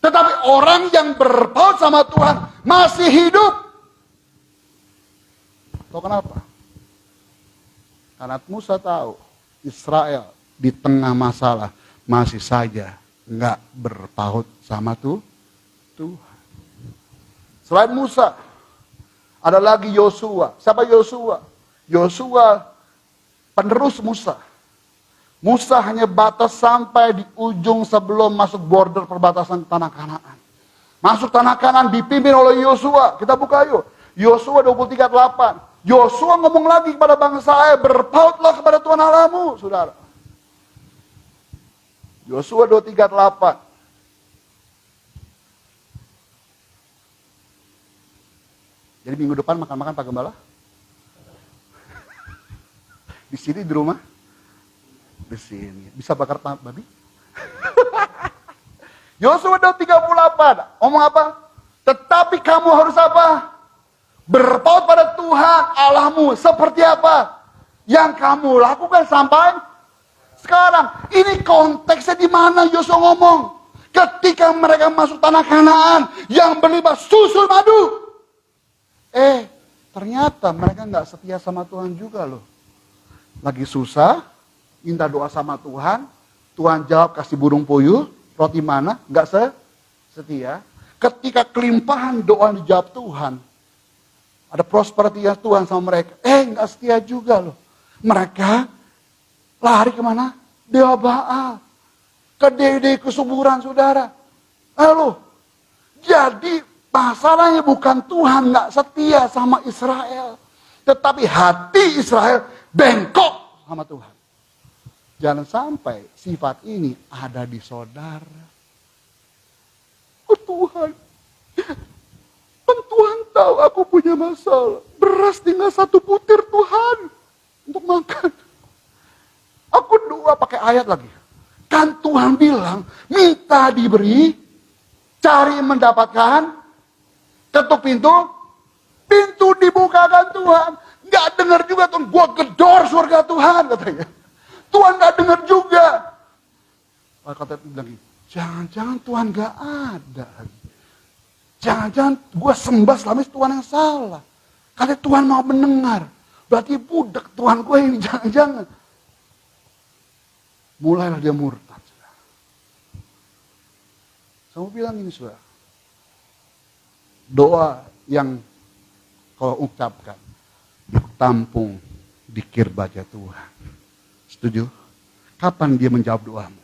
Tetapi orang yang berpaut sama Tuhan masih hidup. Tahu kenapa? Karena Musa tahu Israel di tengah masalah masih saja nggak berpaut sama Tuhan. Selain Musa, ada lagi Yosua. Siapa Yosua? Yosua penerus Musa. Musa hanya batas sampai di ujung sebelum masuk border perbatasan tanah Kanaan. Masuk tanah Kanaan dipimpin oleh Yosua. Kita buka yuk. Yosua 23:8. Yosua ngomong lagi kepada bangsa berpautlah kepada Tuhan Allahmu, saudara. Yosua 2:38. Jadi minggu depan makan-makan Pak Gembala? Di sini di rumah? Di sini. Bisa bakar babi? Yosua 2:38. Ngomong apa? Tetapi kamu harus apa? Berpaut pada Tuhan Allahmu. Seperti apa? Yang kamu lakukan sampai sekarang. Ini konteksnya di mana Yosua ngomong? Ketika mereka masuk tanah Kanaan yang berlimpah susu madu. Ternyata mereka nggak setia sama Tuhan juga loh. Lagi susah, minta doa sama Tuhan. Tuhan jawab kasih burung puyuh, roti mana, nggak setia. Ketika kelimpahan doa dijawab Tuhan, ada prosperity Tuhan sama mereka. Nggak setia juga loh. Mereka lari kemana? Dewa Baal. Ke dewa kesuburan saudara. Lalu, jadi masalahnya bukan Tuhan nggak setia sama Israel. Tetapi hati Israel bengkok sama Tuhan. Jangan sampai sifat ini ada di saudara. Oh Tuhan, kan Tuhan tahu aku punya masalah. Beras tinggal 1 butir Tuhan untuk makan. Aku doa pakai ayat lagi. Kan Tuhan bilang, minta diberi, cari mendapatkan, ketuk pintu, pintu dibukakan Tuhan. Nggak dengar juga Tuhan, gua gedor surga Tuhan katanya. Tuhan nggak dengar juga. Kata bilang gini, jangan-jangan Tuhan nggak ada. Jangan-jangan gua sembah selama ini Tuhan yang salah. Karena Tuhan mau mendengar. Berarti budak Tuhan gue ini, jangan-jangan. Mulailah dia murtad. Saya mau bilang ini saudara. Doa yang kau ucapkan tampung di kirbaja Tuhan. Setuju? Kapan dia menjawab doamu?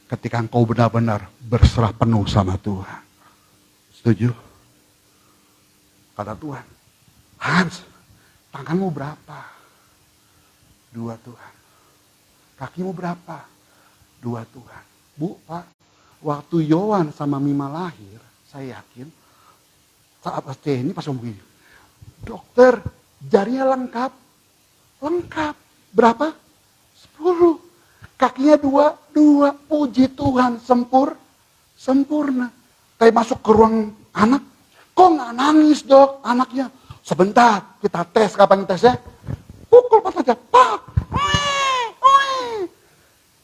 Ketika engkau benar-benar berserah penuh sama Tuhan. Setuju? Kata Tuhan, Hans, tanganmu berapa? 2 Tuhan. Kakimu berapa? 2 Tuhan. Bu, Pak, waktu Yohan sama Mima lahir, saya yakin saat ini pas ngomong begini, dokter, jarinya lengkap. Lengkap. Berapa? 10. Kakinya 2. Puji Tuhan, sempurna. Kayak masuk ke ruang anak. Kok nggak nangis dok anaknya? Sebentar, kita tes. Kapan tesnya? Pukul 4 aja. Pak.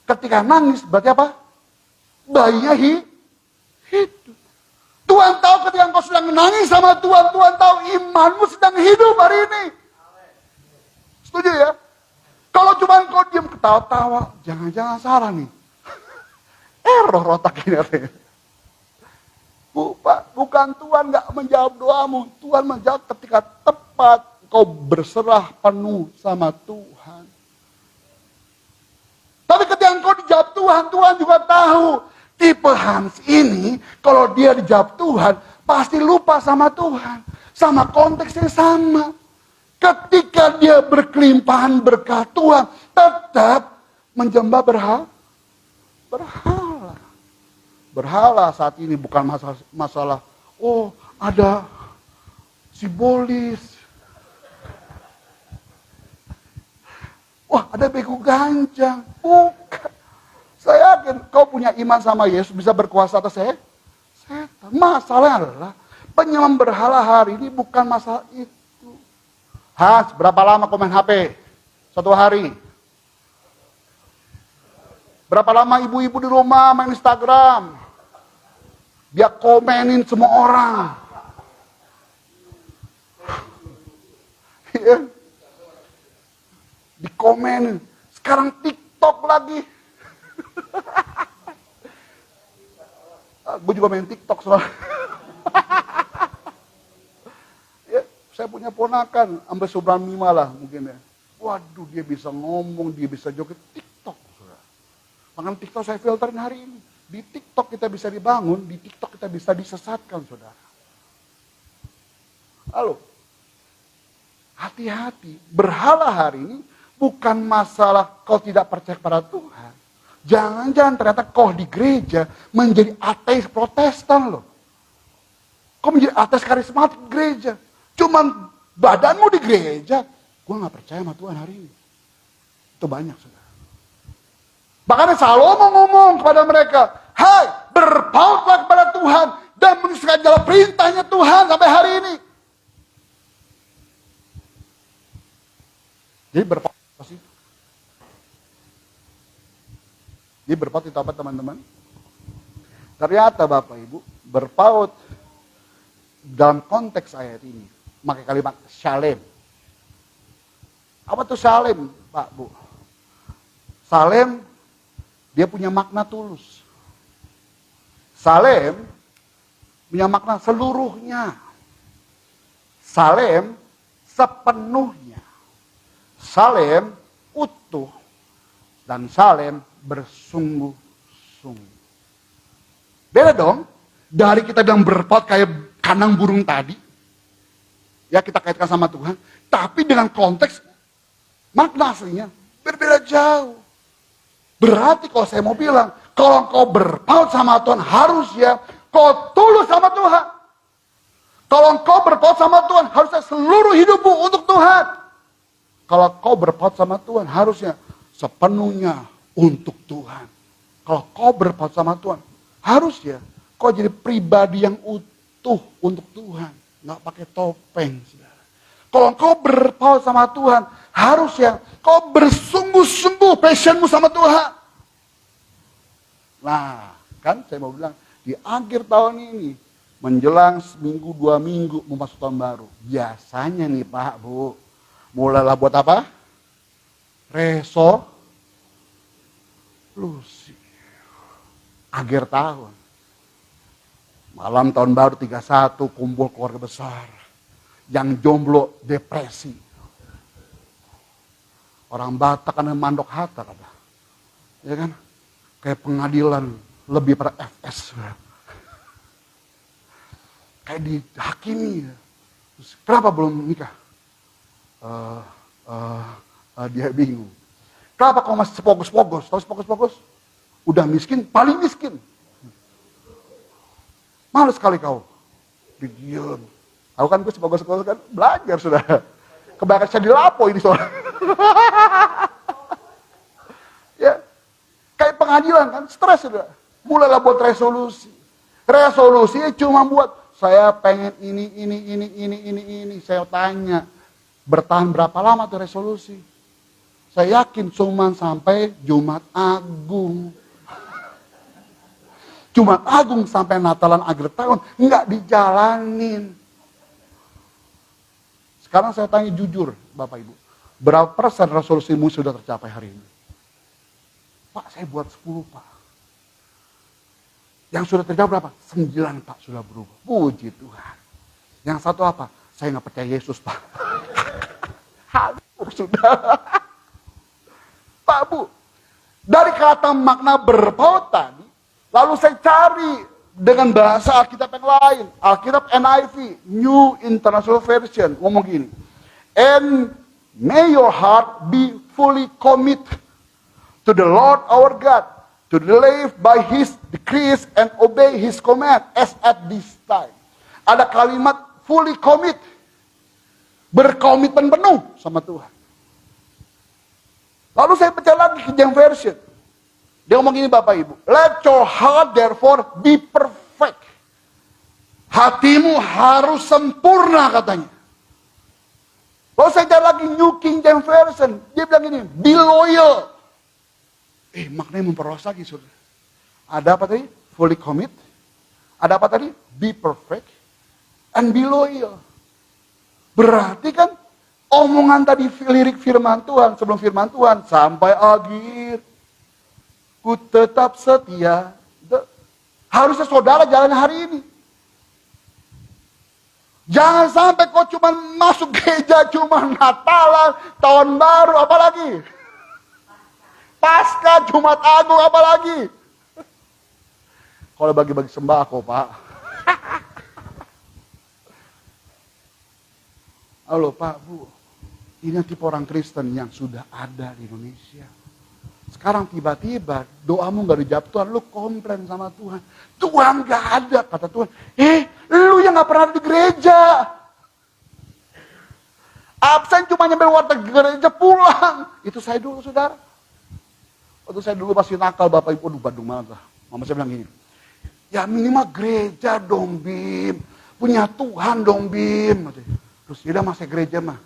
Ketika nangis, berarti apa? Bayinya hidup. Tuhan tahu ketika engkau sedang menangis sama Tuhan, Tuhan tahu imanmu sedang hidup hari ini. Setuju ya? Kalau cuma engkau diam ketawa-tawa, jangan-jangan salah nih. Error otak ini artinya. Bu, Pak, bukan Tuhan nggak menjawab doamu. Tuhan menjawab ketika tepat kau berserah penuh sama Tuhan. Tapi ketika engkau dijawab Tuhan, Tuhan juga tahu. Tipe Hans ini, kalau dia dijawab Tuhan, pasti lupa sama Tuhan. Sama konteksnya sama. Ketika dia berkelimpahan berkat Tuhan, tetap menjambah berhala. Berhala saat ini bukan masalah, oh ada simbolis. Wah ada begu ganjang. Bukan. Saya yakin kau punya iman sama Yesus bisa berkuasa atas setan. Masalahnya adalah penyembah berhala hari ini bukan masalah itu. Hans, berapa lama kau main HP? 1 hari. Berapa lama ibu-ibu di rumah main Instagram? Dia komenin semua orang. Ya. Dikomenin. Sekarang TikTok lagi. Gue juga main TikTok soalnya. Ya, saya punya ponakan, sampai seberang 5 lah mungkin ya. Waduh, dia bisa ngomong, dia bisa joget TikTok. Makanya TikTok saya filterin hari ini. Di TikTok kita bisa dibangun, di TikTok kita bisa disesatkan, saudara. Halo, hati-hati. Berhala hari ini bukan masalah kau tidak percaya pada Tuhan. Jangan-jangan ternyata kau di gereja menjadi ateis Protestan loh. Kau menjadi ateis karismatik di gereja. Cuman badanmu di gereja. Gue gak percaya sama Tuhan hari ini. Itu banyak, saudara. Bahkan Salomo ngomong kepada mereka, hai, berpautlah kepada Tuhan dan meneruskan jalan perintahnya Tuhan sampai hari ini. Jadi berpaut apa sih? Jadi berpaut itu apa teman-teman? Ternyata Bapak Ibu, berpaut dalam konteks ayat ini pakai kalimat shalem. Apa tuh shalem, Pak Bu? Shalem dia punya makna tulus. Shalem punya makna seluruhnya. Shalem sepenuhnya. Shalem utuh. Dan Shalem bersungguh-sungguh. Beda dong dari kita yang berpaut kayak kandang burung tadi. Ya kita kaitkan sama Tuhan. Tapi dengan konteks makna aslinya berbeda jauh. Berarti kalau saya mau bilang, kalau kau berpaut sama Tuhan, harusnya kau tulus sama Tuhan. Kalau kau berpaut sama Tuhan, harusnya seluruh hidupmu untuk Tuhan. Kalau kau berpaut sama Tuhan, harusnya sepenuhnya untuk Tuhan. Kalau kau berpaut sama Tuhan, harusnya kau jadi pribadi yang utuh untuk Tuhan. Nggak pakai topeng, saudara. Kalau kau berpaut sama Tuhan, harusnya kau bersungguh-sungguh passionmu sama Tuhan. Nah, kan saya mau bilang, di akhir tahun ini, menjelang seminggu, 2 minggu, mau masuk tahun baru. Biasanya nih Pak, Bu, mulailah buat apa? Resolusi. Akhir tahun. Malam tahun baru 31, kumpul keluarga besar. Yang jomblo depresi. Orang Batak kan mandok harta kata. Ya kan? Kayak pengadilan lebih pada FS. Kayak dihakimi. Terus, kenapa belum nikah? Dia bingung. Kenapa kau masih sepogos-pogos? Tahu sepogos-pogos? Udah miskin, paling miskin. Malu sekali kau. Diam. Aku kan gue sepogos-pogos kan belajar sudah. Kebanyakan saya dilapo ini soalnya. Ya, kayak pengadilan kan, stres sudah. Mulailah buat resolusi. Resolusinya cuma buat saya pengen ini. Saya tanya, bertahan berapa lama tuh resolusi? Saya yakin cuma sampai Jumat Agung. Jumat Agung sampai Natalan akhir tahun nggak dijalanin. Sekarang saya tanya jujur, Bapak Ibu. Berapa persen resolusimu sudah tercapai hari ini? Pak, saya buat 10, Pak. Yang sudah tercapai berapa? 9, Pak, sudah berubah. Puji Tuhan. Yang satu apa? Saya nggak percaya Yesus, Pak. Hancur sudah. Pak, Bu. Dari kata makna berpaut tadi, lalu saya cari dengan bahasa Alkitab yang lain. Alkitab NIV, New International Version, ngomong gini. And may your heart be fully committed to the Lord our God, to live by His decrees and obey His command as at this time. Ada kalimat fully commit, berkomitmen penuh sama Tuhan. Lalu saya baca lagi King James Version. Dia ngomong gini Bapak Ibu. Let your heart therefore be perfect. Hatimu harus sempurna katanya. Lalu saya cari lagi New King James Version. Dia bilang gini, be loyal. Maknanya memperluas lagi saudara. Ada apa tadi? Fully commit. Ada apa tadi? Be perfect. And be loyal. Berarti kan omongan tadi lirik firman Tuhan. Sebelum firman Tuhan. Sampai akhir. Ku tetap setia. Harusnya saudara jalan hari ini. Jangan sampai kau cuma masuk gereja, cuma Natalan, tahun baru, apalagi? Pasca, Jumat Agung, apalagi? Kalau bagi-bagi sembako, Pak. Halo Pak, Bu. Ini tipe orang Kristen yang sudah ada di Indonesia. Sekarang tiba-tiba doamu gak dijawab Tuhan, lu komplain sama Tuhan. Tuhan gak ada, kata Tuhan. Lu yang gak pernah ada di gereja. Absen cuma nyampe warteg gereja pulang. Itu saya dulu, saudara. Waktu saya dulu masih nakal, Bapak Ibu, Bandung banget lah. Mama saya bilang gini, ya minimal gereja dong Bim. Punya Tuhan dong Bim. Terus ya udah masih gereja mah.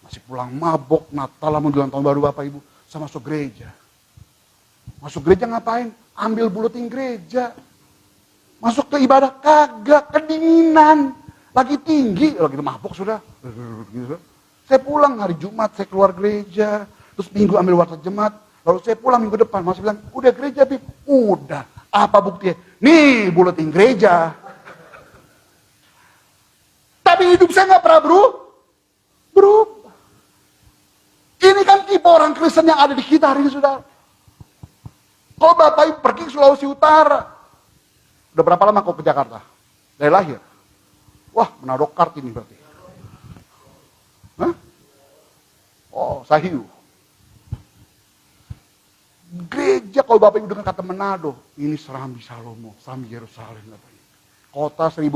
Masih pulang mabok, Natal, menjelang tahun baru Bapak Ibu. Saya masuk gereja. Masuk gereja ngapain? Ambil buletin gereja. Masuk ke ibadah kagak, kedinginan. Lagi tinggi, lagi mabok sudah. Saya pulang hari Jumat, saya keluar gereja. Terus Minggu ambil warteg jemaat. Lalu saya pulang minggu depan, masih bilang, udah gereja Bib? Udah. Apa buktinya? Nih buletin gereja. Tapi hidup saya nggak pernah berubah. Ini kan tipe orang Kristen yang ada di kita hari ini, saudara. Kalau Bapak Ibu pergi ke Sulawesi Utara, udah berapa lama kau ke Jakarta? Dari lahir? Wah, Manado Kart ini berarti. Hah? Oh, Sahiu. Gereja kalau Bapak Ibu dengar kata Manado, ini Serambi Salomo, Serambi Yerusalem. Kota 1000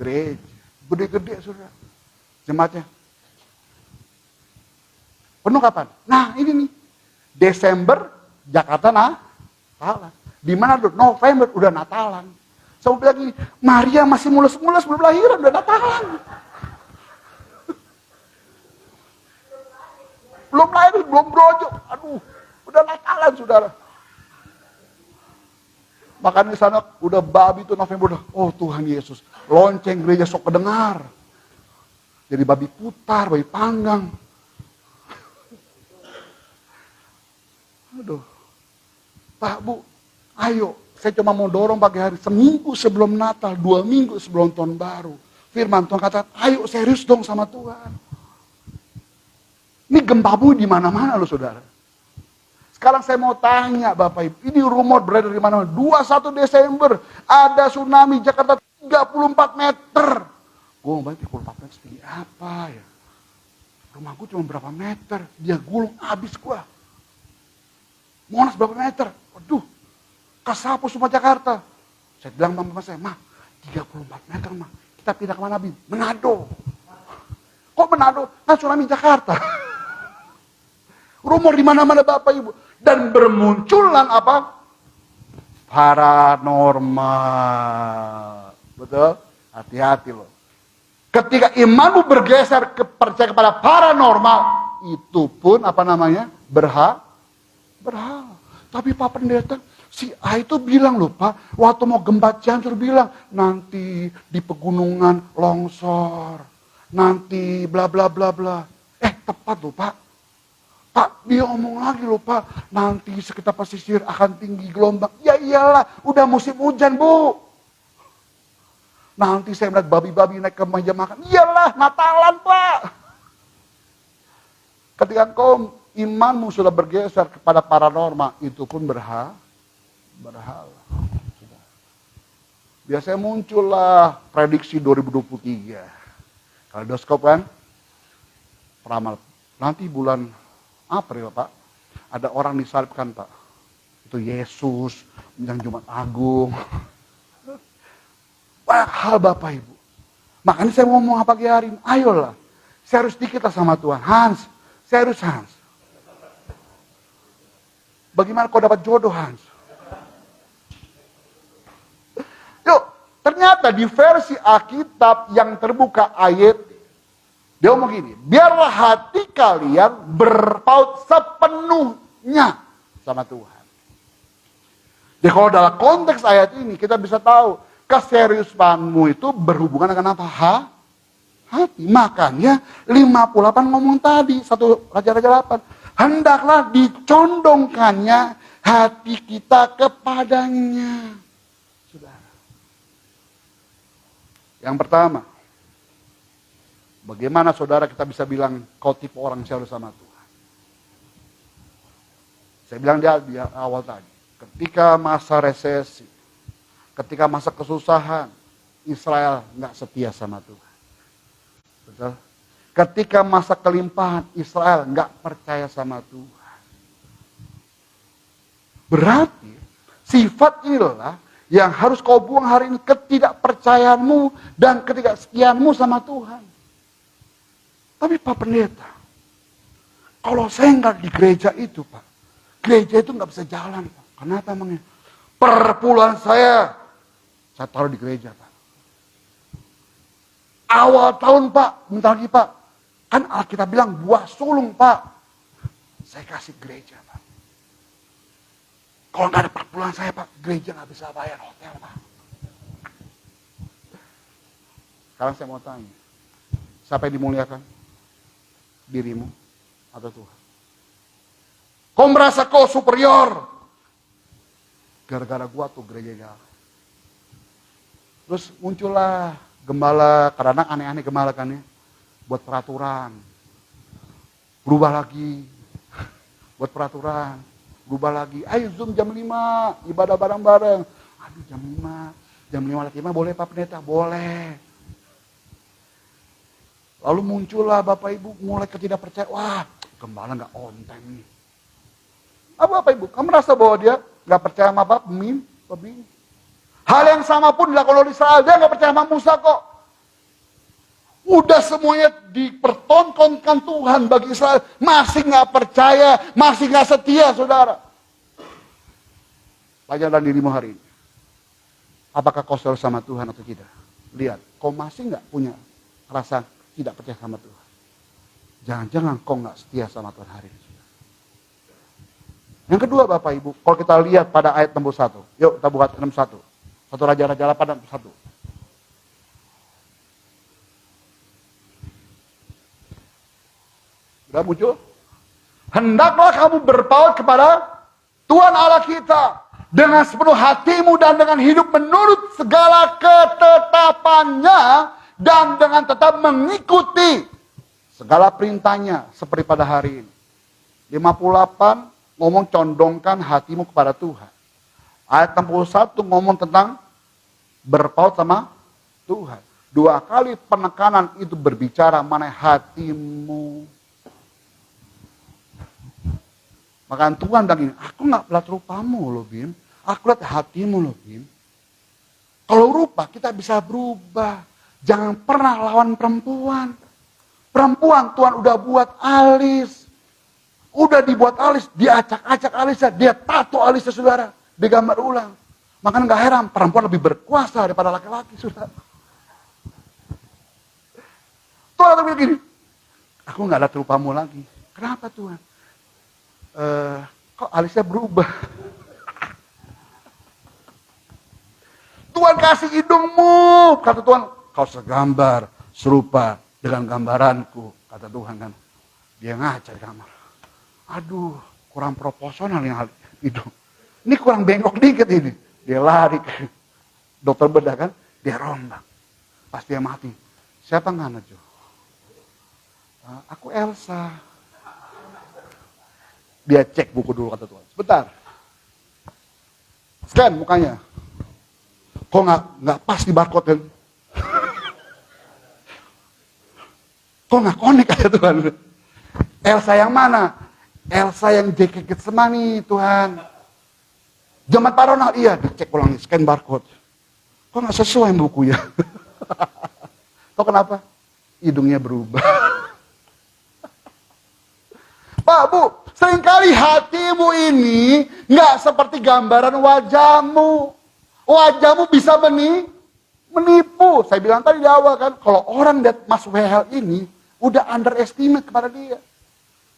gereja. Gede-gede, saudara. Jemaatnya. Penuh kapan? Nah, ini nih. Desember, Jakarta Natalan. Di mana tuh? November, udah Natalan. Saya bilang gini, Maria masih mulus-mulus, belum lahiran, udah Natalan. Belum lahir, belum brojo. Aduh, udah Natalan, saudara. Makanya di sana udah babi tuh November udah, oh Tuhan Yesus, lonceng gereja sok kedengar. Jadi babi putar, babi panggang. Aduh. Pak, Bu, ayo. Saya cuma mau dorong pagi hari. Seminggu sebelum Natal, 2 minggu sebelum tahun baru. Firman Tuhan kata, ayo serius dong sama Tuhan. Ini gempa bumi di mana-mana loh, saudara. Sekarang saya mau tanya Bapak Ibu, ini rumor berada di mana-mana. 21 Desember, ada tsunami Jakarta 34 meter. Gue mau bayar 34 meter setinggi apa ya? Rumah gue cuma berapa meter, dia gulung habis gue. Monas berapa meter? Waduh, kesapu semua Jakarta. Saya bilang sama mama saya, Ma, 34 meter mah. Kita pindah kemana Bim? Manado. Kok Manado? Kan tsunami Jakarta. Rumor di mana-mana Bapak Ibu. Dan bermunculan apa? Paranormal. Betul? Hati-hati loh. Ketika imanmu bergeser percaya kepada paranormal, itu pun apa namanya? Berhala. Tapi Pak Pendeta, si A itu bilang loh Pak, waktu mau gempa Cianjur bilang, nanti di pegunungan longsor, nanti bla bla bla bla. Tepat loh Pak. Pak, dia ngomong lagi loh Pak, nanti sekitar pesisir akan tinggi gelombang. Ya iyalah, udah musim hujan Bu. Nanti saya melihat babi-babi naik ke meja makan. Iyalah, Natalan Pak. Ketika kau imanmu sudah bergeser kepada paranormal, itu pun berhala. Biasanya muncullah prediksi 2023. Kaleidoskop kan? Peramal. Nanti bulan April Pak, ada orang disalibkan Pak. Itu Yesus, yang Jumat Agung. Banyak hal Bapak Ibu. Makanya saya mau ngomong pagi hari ini, ayolah. Saya harus dikit sama Tuhan. Hans. Bagaimana kau dapat jodoh Hans? Yuk, ternyata di versi Alkitab yang terbuka ayat, dia ngomong gini, biarlah hati kalian berpaut sepenuhnya sama Tuhan. Jadi kalau dalam konteks ayat ini kita bisa tahu, keseriusanmu itu berhubungan dengan apa? Hati. Makanya 58 ngomong tadi, 1 Raja-Raja 8. Hendaklah dicondongkannya hati kita kepadanya. Saudara. Yang pertama, bagaimana saudara kita bisa bilang kau tipe orang serius sama Tuhan? Saya bilang di awal tadi, ketika masa resesi, ketika masa kesusahan, Israel nggak setia sama Tuhan. Betul? Ketika masa kelimpahan, Israel nggak percaya sama Tuhan. Berarti sifat inilah yang harus kau buang hari ini, ketidakpercayaanmu dan ketidaksekianmu sama Tuhan. Tapi Pak Pendeta, kalau saya nggak di gereja itu Pak, gereja itu nggak bisa jalan Pak. Kenapa emangnya? Perpuluhan saya taruh di gereja Pak. Awal tahun Pak, bentar lagi Pak, kan Alkitab bilang buah sulung Pak. Saya kasih gereja Pak. Kalau nggak ada perpuluhan saya Pak, gereja nggak bisa bayar hotel Pak. Sekarang saya mau tanya, siapa yang dimuliakan? Dirimu atau Tuhan? Kau merasa kau superior, gara-gara gua tuh gereja. Terus muncullah gembala, kadang-kadang aneh-aneh gembala kan ya, buat peraturan, berubah lagi, buat peraturan, berubah lagi. Ayo Zoom jam 5, ibadah bareng-bareng. Aduh jam 5 lagi boleh Pak Pendeta? Boleh. Lalu muncullah Bapak Ibu mulai ketidakpercayaan. Wah, gembala gak on time nih. Apa Bapak Ibu? Kamu merasa bahwa dia gak percaya sama Bapak? Pemimpin. Hal yang sama pun dilakukan oleh Israel. Dia gak percaya sama Musa kok. Udah semuanya dipertontonkan Tuhan bagi Israel. Masih gak percaya, masih gak setia saudara. Tanyalah dirimu hari ini. Apakah kau selalu sama Tuhan atau tidak? Lihat, kau masih gak punya rasa tidak percaya sama Tuhan. Jangan-jangan kau gak setia sama Tuhan hari ini. Yang kedua Bapak Ibu, kalau kita lihat pada ayat 61. Yuk kita buka 61. 1 Raja-Raja 8 dan 61. Sudah muncul? Hendaklah kamu berpaut kepada Tuhan Allah kita dengan sepenuh hatimu dan dengan hidup menurut segala ketetapannya dan dengan tetap mengikuti segala perintahnya seperti pada hari ini. 58 ngomong condongkan hatimu kepada Tuhan. Ayat 61 ngomong tentang berpaut sama Tuhan. 2 kali penekanan itu berbicara mengenai hatimu. Maka Tuhan bilang ini, aku gak lihat rupamu loh Bim. Aku lihat hatimu loh Bim. Kalau rupa kita bisa berubah. Jangan pernah lawan perempuan. Perempuan Tuhan udah buat alis. Udah dibuat alis, diacak-acak alisnya, dia tato alisnya saudara. Digambar ulang. Makanya gak heran, perempuan lebih berkuasa daripada laki-laki saudara. Tuhan bilang gini, aku gak lihat rupamu lagi. Kenapa Tuhan? Kok alisnya berubah? Tuhan kasih hidungmu, kata Tuhan, kau segambar, serupa dengan gambaranku, kata Tuhan kan. Dia ngaca di kamar. Aduh, kurang proporsional yang hidung. Ini kurang bengkok dikit ini. Dia lari ke dokter bedah kan, dia rombak. Pas dia mati, siapa ngana Jo? Aku Elsa. Dia cek buku dulu kata Tuhan. Sebentar. Scan mukanya. Kok nggak pas di barcode kan? Kok nggak connect kata Tuhan? Elsa yang mana? Elsa yang jaket Getsemani Tuhan. Zaman Pak Ronald, iya dicek ulang scan barcode. Kok nggak sesuai bukunya? Tahu kenapa? Hidungnya berubah. Pak Bu, seringkali hatimu ini nggak seperti gambaran wajahmu. Wajahmu bisa menipu. Saya bilang tadi di awal kan, kalau orang lihat Mas Wehel ini, udah underestimate kepada dia.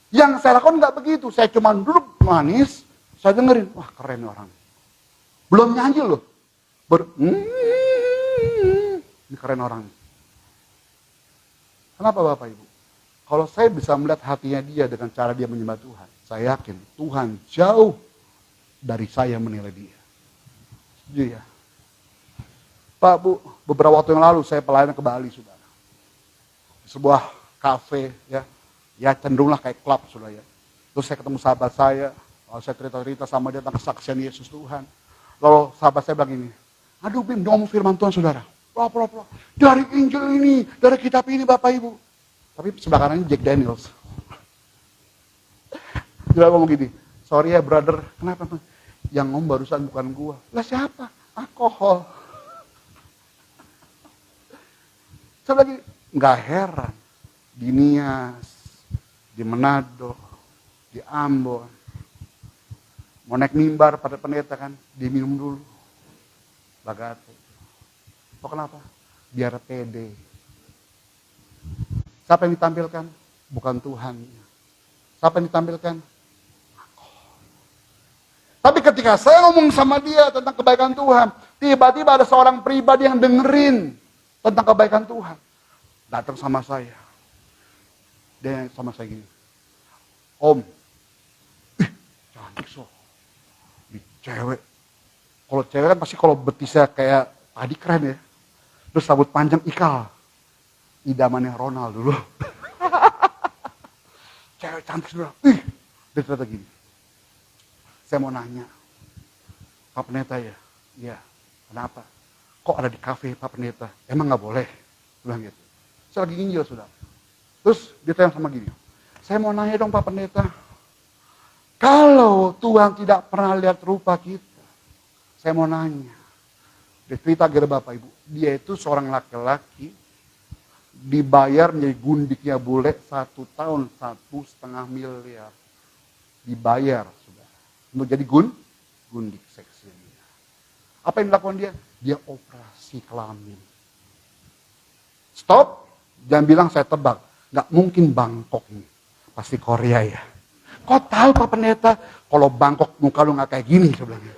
Yang saya lakukan nggak begitu. Saya cuma duduk manis, saya dengerin, wah keren orang. Belum nyanyi loh. Ini keren orang. Kenapa Bapak Ibu? Kalau saya bisa melihat hatinya dia dengan cara dia menyembah Tuhan, saya yakin Tuhan jauh dari saya menilai dia. Setuju ya? Pak Bu, beberapa waktu yang lalu saya pelayanan ke Bali, saudara. Sebuah kafe, ya cenderunglah kayak klub, saudara ya. Terus saya ketemu sahabat saya, lalu saya cerita-cerita sama dia tentang kesaksian Yesus Tuhan. Lalu sahabat saya bilang ini, aduh Bim, ngomong firman Tuhan saudara. Dari Injil ini, dari kitab ini Bapak Ibu. Tapi sebelah kanannya Jack Daniels. Dia ngomong gini, sorry ya brother, kenapa? Yang ngomong barusan bukan gua. Lah siapa? Alkohol. Saya lagi nggak heran. Di Nias, di Manado, di Ambon. Mau naik mimbar pada pendeta kan, diminum dulu. Bagato. Oh kenapa? Biar pede. Siapa yang ditampilkan? Bukan Tuhan. Siapa yang ditampilkan? Tapi ketika saya ngomong sama dia tentang kebaikan Tuhan, tiba-tiba ada seorang pribadi yang dengerin tentang kebaikan Tuhan. Datang sama saya. Dia sama saya gini. Om, cantik so. Di cewek. Kalau cewek kan pasti kalau betisnya kayak padi keren ya. Terus rambut panjang ikal. Idamannya Ronald dulu. Cewek cantik sudah. Dia ternyata gini. Saya mau nanya, Pak Pendeta ya? Iya, kenapa? Kok ada di kafe Pak Pendeta? Emang gak boleh? Bilang gitu. Saya lagi nginjil sudah. Terus dia tanya sama gini, saya mau nanya dong Pak Pendeta, kalau Tuhan tidak pernah lihat rupa kita, saya mau nanya. Dia cerita ke Bapak Ibu, dia itu seorang laki-laki, dibayar menjadi gundiknya bule 1 tahun 1,5 miliar. Dibayar. Untuk jadi gundik seksi dia. Apa yang dilakukan dia? Dia operasi kelamin. Stop, jangan bilang saya tebak. Nggak mungkin Bangkok ini. Pasti Korea ya. Kok tahu Pak Pendeta? Kalau Bangkok muka lu nggak kayak gini sebenarnya.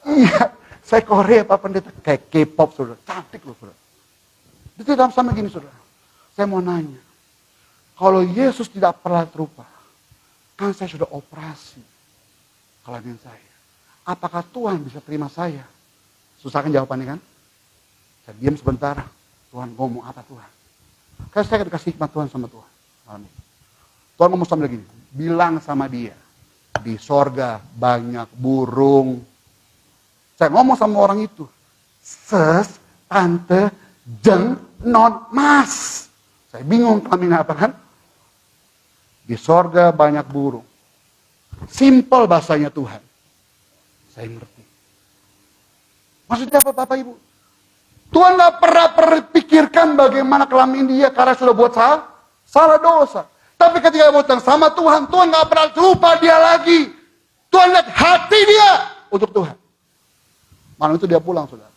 Iya, saya Korea Pak Pendeta. Kayak K-pop saudara. Cantik loh saudara. Dia tidak sama gini saudara. Saya mau nanya. Kalau Yesus tidak pernah terupa. Kan saya sudah operasi kelamin saya. Apakah Tuhan bisa terima saya? Susah kan jawabannya kan? Saya diam sebentar. Tuhan ngomong apa Tuhan? Karena saya dikasih hikmat Tuhan sama Tuhan. Amin. Tuhan ngomong sama dia gini. Bilang sama dia. Di sorga banyak burung. Saya ngomong sama orang itu. Ses, tante, jeng, non, mas. Saya bingung kelamin apa kan? Di sorga banyak burung. Simple bahasanya Tuhan. Saya ngerti. Maksudnya apa Bapak Ibu? Tuhan gak pernah berpikirkan bagaimana kelamin dia karena sudah buat salah dosa. Tapi ketika dia datang sama Tuhan, Tuhan gak pernah lupa dia lagi. Tuhan lihat hati dia untuk Tuhan. Malam itu dia pulang saudara.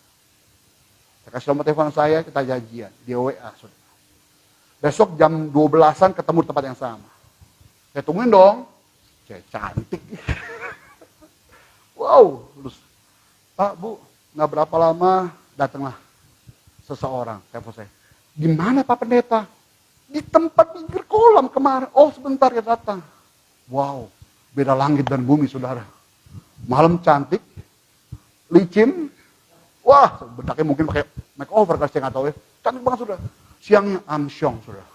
Saya kasih nomor telepon saya, kita janjian. Dia WA saudara. Besok jam 12-an ketemu di tempat yang sama. Saya tungguin dong. Cewek cantik. Wow. Terus, Pak, Bu, nggak berapa lama datanglah seseorang. Telepon saya. Di mana Pak Pendeta? Di tempat pinggir kolam kemarin. Oh, sebentar ya datang. Wow. Beda langit dan bumi, saudara. Malam cantik. Licin. Wah, bedaknya mungkin pakai makeover, kalau saya nggak tahu ya. Cantik banget, saudara. Siangnya amsyong, saudara.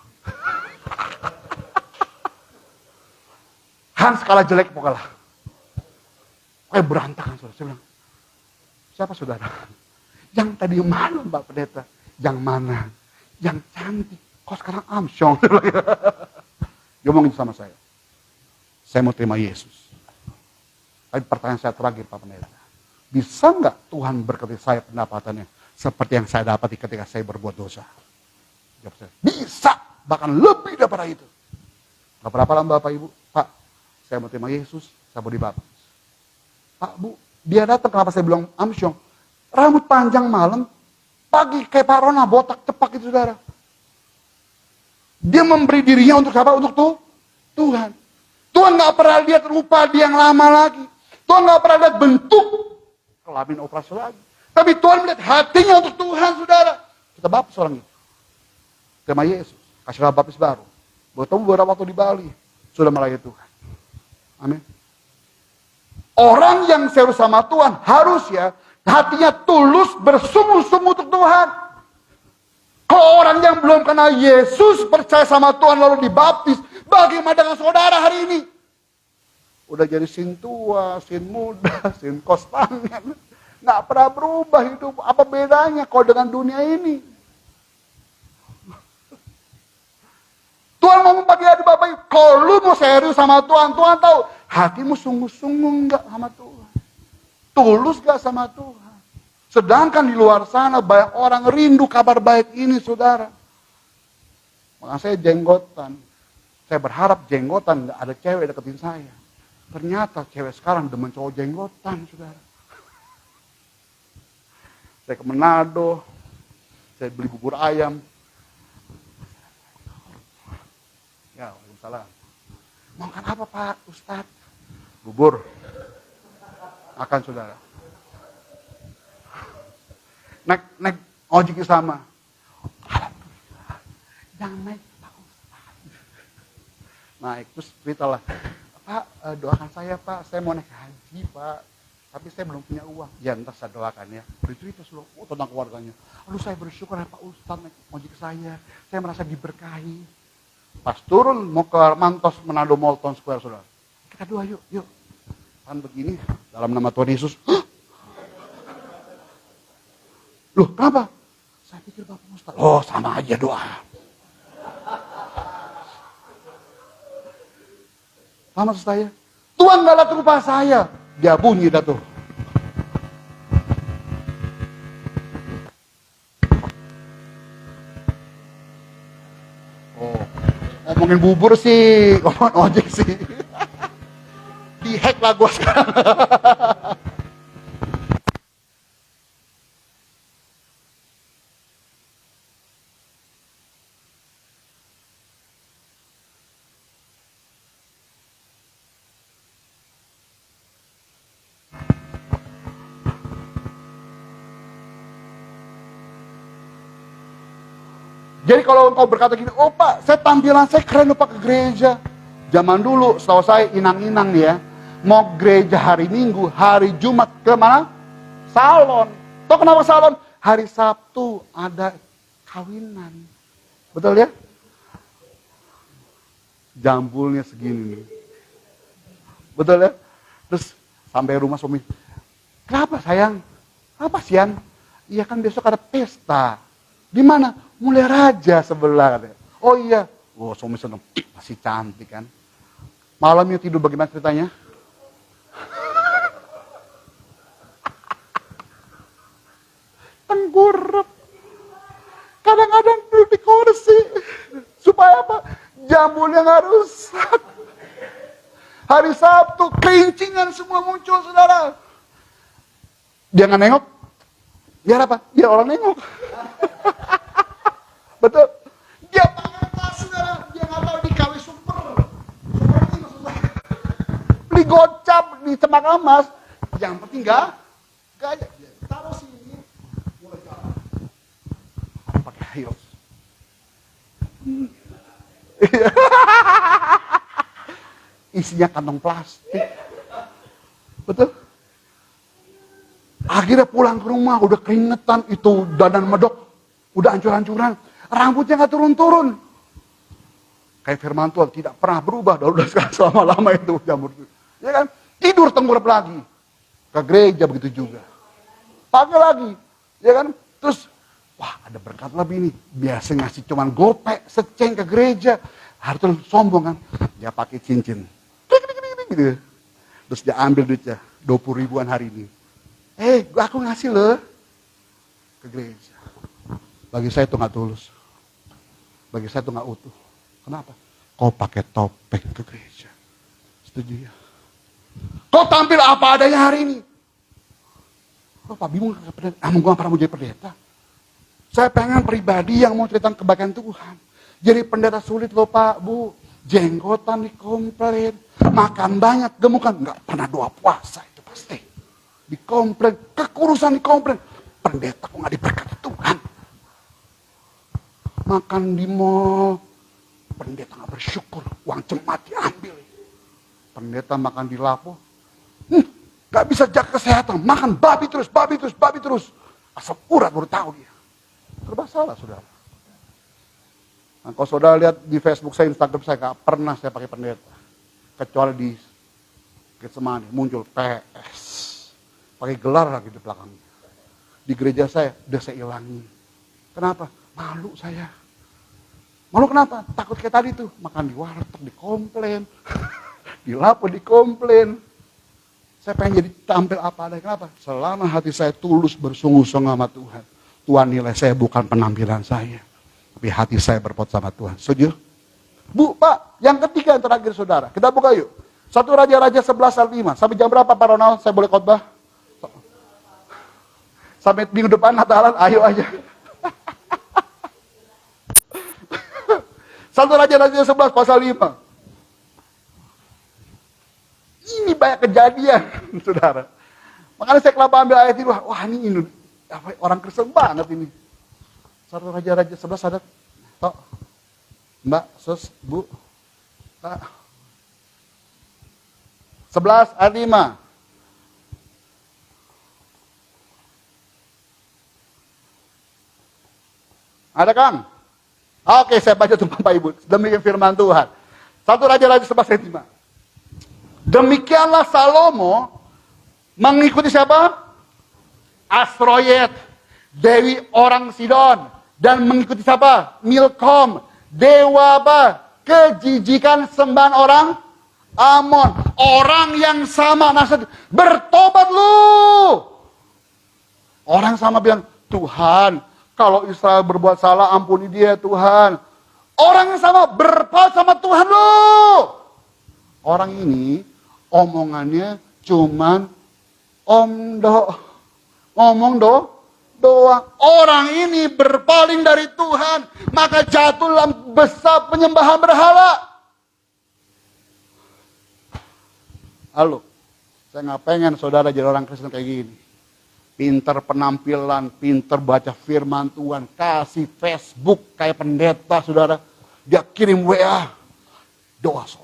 Hans kalah jelek pokoknya. Kayak berantakan saudara. Saya bilang, siapa saudara? Yang tadi malam Pak Pendeta. Yang mana? Yang cantik. Kok sekarang amsyong? Dia ngomong sama saya. Saya mau terima Yesus. Tapi pertanyaan saya terakhir Pak Pendeta. Bisa nggak Tuhan berkati saya pendapatannya seperti yang saya dapati ketika saya berbuat dosa? Jawab saya, bisa. Bahkan lebih daripada itu. Gak berapa lama Bapak Ibu. Pak, saya mau terima Yesus, saya mau dibaptis. Pak, Bu, dia datang, kenapa saya bilang amsyong? Rambut panjang malam, pagi kayak Pak Rona, botak cepak itu saudara. Dia memberi dirinya untuk siapa? Untuk Tuhan. Tuhan gak pernah lihat rupa dia yang lama lagi. Tuhan gak pernah lihat bentuk kelamin operasi lagi. Tapi Tuhan melihat hatinya untuk Tuhan, saudara. Kita baptis orang itu. Terima Yesus, kasihlah baptis baru. Bertemu beberapa waktu di Bali, sudah melayani Tuhan. Amin. Orang yang serius sama Tuhan harus ya hatinya tulus bersungguh-sungguh untuk Tuhan. Kalau orang yang belum kenal Yesus percaya sama Tuhan lalu dibaptis, bagaimana dengan saudara hari ini? Udah jadi sin tua, sin muda, sin kos tangan. Nggak pernah berubah hidup. Apa bedanya kalau dengan dunia ini? Tuhan ngomong pagi hari Bapak Ibu, kalau lu mau serius sama Tuhan, Tuhan tahu hatimu sungguh-sungguh enggak sama Tuhan. Tulus gak sama Tuhan? Sedangkan di luar sana banyak orang rindu kabar baik ini, saudara. Maka saya jenggotan. Saya berharap jenggotan gak ada cewek deketin saya. Ternyata cewek sekarang demen cowok jenggotan, saudara. Saya ke Manado, saya beli bubur ayam. Ya, waalaikumsalam. Mau makan apa Pak Ustadz? Bubur. Akan, saudara. Naik ojek sama. Alhamdulillah. Jangan naik Pak Ustadz. Naik, terus ceritalah. Pak, doakan saya Pak, saya mau naik haji Pak. Tapi saya belum punya uang. Ya entah saya doakan ya. Bercerita seluruh tentang keluarganya. Aduh saya bersyukur ya Pak Ustadz naik ojek saya. Saya merasa diberkahi. Pas turun mau ke Mantos Manado Mall Town Square, saudara. Kita doa yuk. Kan begini, dalam nama Tuhan Yesus. Hah? Loh, kenapa? Saya pikir Bapak Ustadz. Oh, sama aja doa. Sama saya. Tuhan gak lihat rupa saya. Dia bunyi dah tuh. Oh, ngomongin bubur sih, ngomongin ojek sih. Di-hack lah gue sekarang. Jadi kalau engkau berkata gini, oh Pak, tampilan saya keren loh Pak ke gereja. Zaman dulu, setahu saya inang-inang nih ya, mau gereja hari Minggu, hari Jumat ke mana? Salon. Tahu kenapa salon? Hari Sabtu ada kawinan. Betul ya? Jambulnya segini nih. Betul ya? Terus sampai rumah suami, kenapa sayang? Apa siang? Iya kan besok ada pesta. Di mana? Mulai Raja sebelah. Oh iya. Oh suami seneng. Masih cantik kan. Malamnya tidur bagaimana ceritanya? Tengkurap. Kadang-kadang duduk di kursi. Supaya apa? Jambulnya nggak rusak. Hari Sabtu kelincingan semua muncul, saudara. Dia nggak nengok. Biar apa? Biar orang nengok. Betul. Dia pakai tas, saudara. Dia nggak tahu di KW super. Super ini maksudnya. Beli gocap di Cemak Emas. Yang penting nggak aja. Taruh sini. Mulai jalan. Pakai heels. Isinya kantong plastik. Betul. Akhirnya pulang ke rumah udah keringetan, itu dandan medok udah hancur-hancuran. Rambutnya gak turun-turun. Kayak firman Tuhan tidak pernah berubah. Udah selama-lama itu jamur. Ya kan? Tidur tengkurap lagi. Ke gereja begitu juga. Pakai lagi. Ya kan? Terus, wah ada berkat lebih nih. Biasa ngasih cuman gopek, seceng ke gereja. Harus sombong kan. Dia pakai cincin. Gitu. Terus dia ambil duitnya. 20 ribuan hari ini. Aku ngasih loh. Ke gereja. Bagi saya itu gak tulus. Bagi saya itu gak utuh. Kenapa? Kau pakai topeng ke gereja. Setuju ya? Kau tampil apa adanya hari ini. Oh Pak Bimo gak pendeta. Gue gak pernah mau jadi pendeta. Saya pengen pribadi yang mau cerita kebaikan Tuhan. Jadi pendeta sulit loh Pak, Bu. Jenggotan dikomplain. Makan banyak, gemukan. Gak pernah doa puasa itu pasti. Dikomplain. Kekurusan dikomplain. Pendeta kok gak diberkati Tuhan. Makan di mall. Pendeta gak bersyukur. Uang jemaat diambil. Pendeta makan di lapo. Gak bisa jaga kesehatan. Makan babi terus. Asal urat baru tahu dia. Serba salah saudara. Nah, kalau saudara lihat di Facebook saya, Instagram saya, gak pernah saya pakai pendeta. Kecuali di Getsemani muncul PS. Pakai gelar lagi di belakangnya. Di gereja saya, udah saya ilangin. Kenapa? Malu saya. Malu kenapa? Takut kayak tadi tuh. Makan di warteg, dikomplain. Di lapo, dikomplain. Saya pengen jadi tampil apa adanya. Kenapa? Selama hati saya tulus bersungguh-sungguh sama Tuhan, Tuhan nilai saya bukan penampilan saya, tapi hati saya berbuat sama Tuhan. Setuju? Bu, Pak, yang ketiga yang terakhir saudara. Kita buka yuk. 1 Raja-Raja 11 ayat 5. Sampai jam berapa Pak Ronald? Saya boleh khotbah? Sampai minggu depan Natalan, ayo aja. 1 Raja-Raja 11 pasal 5. Ini banyak kejadian, saudara. Makanya saya kenapa ambil ayat ini, wah ini orang Kristen banget ini. 1 Raja-Raja 11 ada, Tok, Mbak, Sus, Bu, Kak. 11 ayat 5. Ada Kang? Oke, saya baca untuk Bapak Ibu. Demikian firman Tuhan. 1 Raja-Raja 11 ayat 5. Demikianlah Salomo mengikuti siapa? Asroyet, dewi orang Sidon. Dan mengikuti siapa? Milkom, dewa apa? Kejijikan sembahan orang Amon. Orang yang sama nasihat, bertobat lu. Orang sama bilang, Tuhan, kalau Israel berbuat salah, ampuni dia Tuhan. Orang yang sama berpaut sama Tuhan lu. Orang ini omongannya cuman ngomong doang. Orang ini berpaling dari Tuhan, maka jatuh dalam besar penyembahan berhala. Halo, saya nggak pengen saudara jadi orang Kristen kayak gini. Pinter penampilan, pinter baca firman Tuhan, kasih Facebook kayak pendeta saudara. Dia kirim WA, doa so.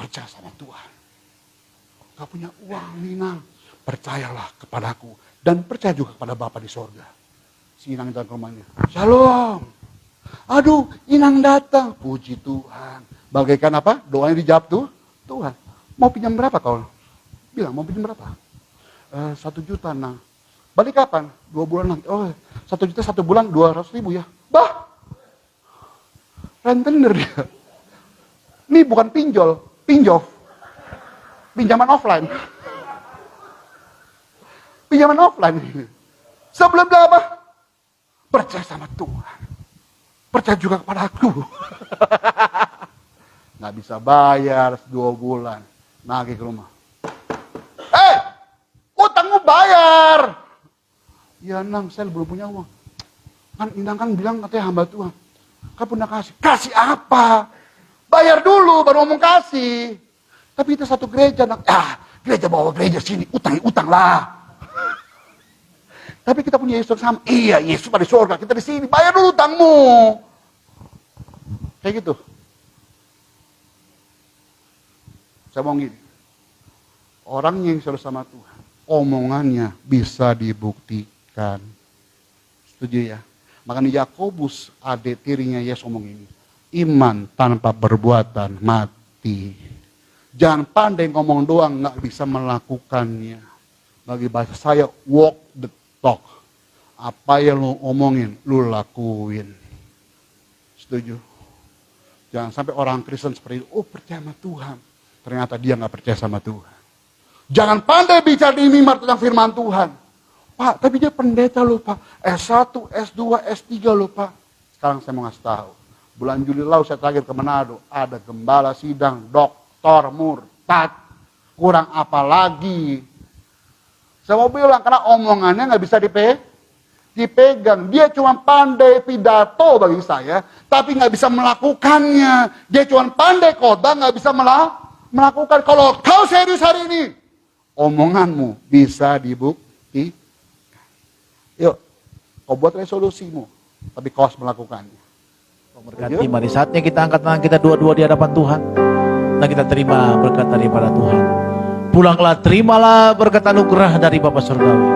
Percaya sama Tuhan. Gak punya uang, Ninang. Percayalah kepadaku. Dan percaya juga kepada Bapa di sorga. Si Inang datang ke rumahnya. Shalom. Aduh, Inang datang. Puji Tuhan. Bagaikan apa? Doanya dijawab tuh. Tuhan. Mau pinjam berapa kau? Bilang, mau pinjam berapa? 1 juta, nah. Balik kapan? 2 bulan nanti. Oh, 1 juta 1 bulan 200.000 ya. Bah! Rentenir dia. Ini bukan pinjol. Pinjol. Pinjaman offline. Pinjaman offline. Sebelum dia apa? Percaya sama Tuhan. Percaya juga kepada aku. Nggak bisa bayar 2 bulan. Nagih ke rumah. Utangmu bayar. Ya Nang, saya belum punya uang. Kan Inang kan bilang katanya hamba Tuhan. Kan punya kasih. Kasih apa? Bayar dulu baru ngomong kasih. Tapi itu satu gereja. Gereja bawa gereja sini. Utang lah. Tapi kita punya Yesus sama. Iya, Yesus pada surga. Kita di sini. Bayar dulu utangmu. Kayak gitu. Saya mau gini. Orang yang selalu sama Tuhan, omongannya bisa dibuktikan. Setuju ya? Makanya Yakobus, adik tirinya Yesus ngomong ini. Iman tanpa perbuatan mati. Jangan pandai ngomong doang, nggak bisa melakukannya. Bagi bahasa saya, walk the talk. Apa yang lu omongin, lu lakuin. Setuju? Jangan sampai orang Kristen seperti itu, oh percaya sama Tuhan. Ternyata dia nggak percaya sama Tuhan. Jangan pandai bicara di mimbar tentang firman Tuhan. Pak, tapi dia pendeta loh Pak. S1, S2, S3 loh Pak. Sekarang saya mau ngasih tahu. Bulan Juli lalu saya terakhir ke Manado. Ada gembala sidang, doktor murtad. Kurang apa lagi. Saya mau bilang, karena omongannya nggak bisa dipegang. Dia cuma pandai pidato bagi saya. Tapi nggak bisa melakukannya. Dia cuma pandai khotbah, nggak bisa melakukan. Kalau kau serius hari ini, omonganmu bisa dibukti. Yuk, kau buat resolusimu, tapi kau harus melakukannya. Berkati, mari saatnya kita angkat tangan kita dua-dua di hadapan Tuhan. Dan kita terima berkat daripada Tuhan. Pulanglah, terimalah berkat anugerah dari Bapa Surgawi.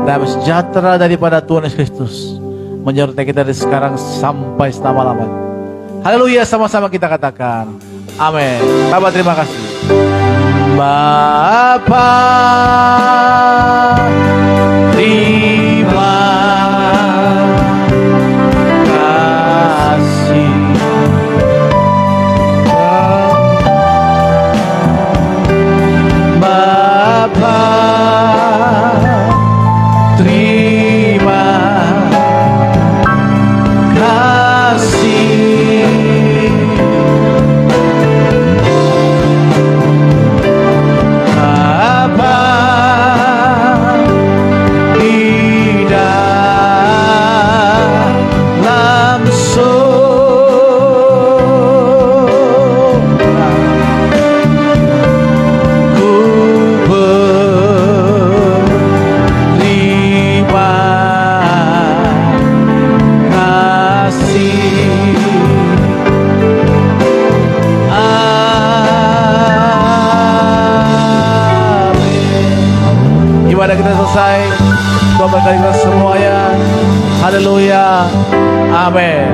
Damai sejahtera daripada Tuhan Yesus Kristus menyertai kita dari sekarang sampai selama-lamanya. Haleluya, sama-sama kita katakan amin. Bapa, terima kasih. Bapa, terima kasih. terima kasih. Bapa di dalam surga, ku berterima kasih. Amin. Ibadah kita selesai. Doa berkali kita semuanya. Haleluya. Amin.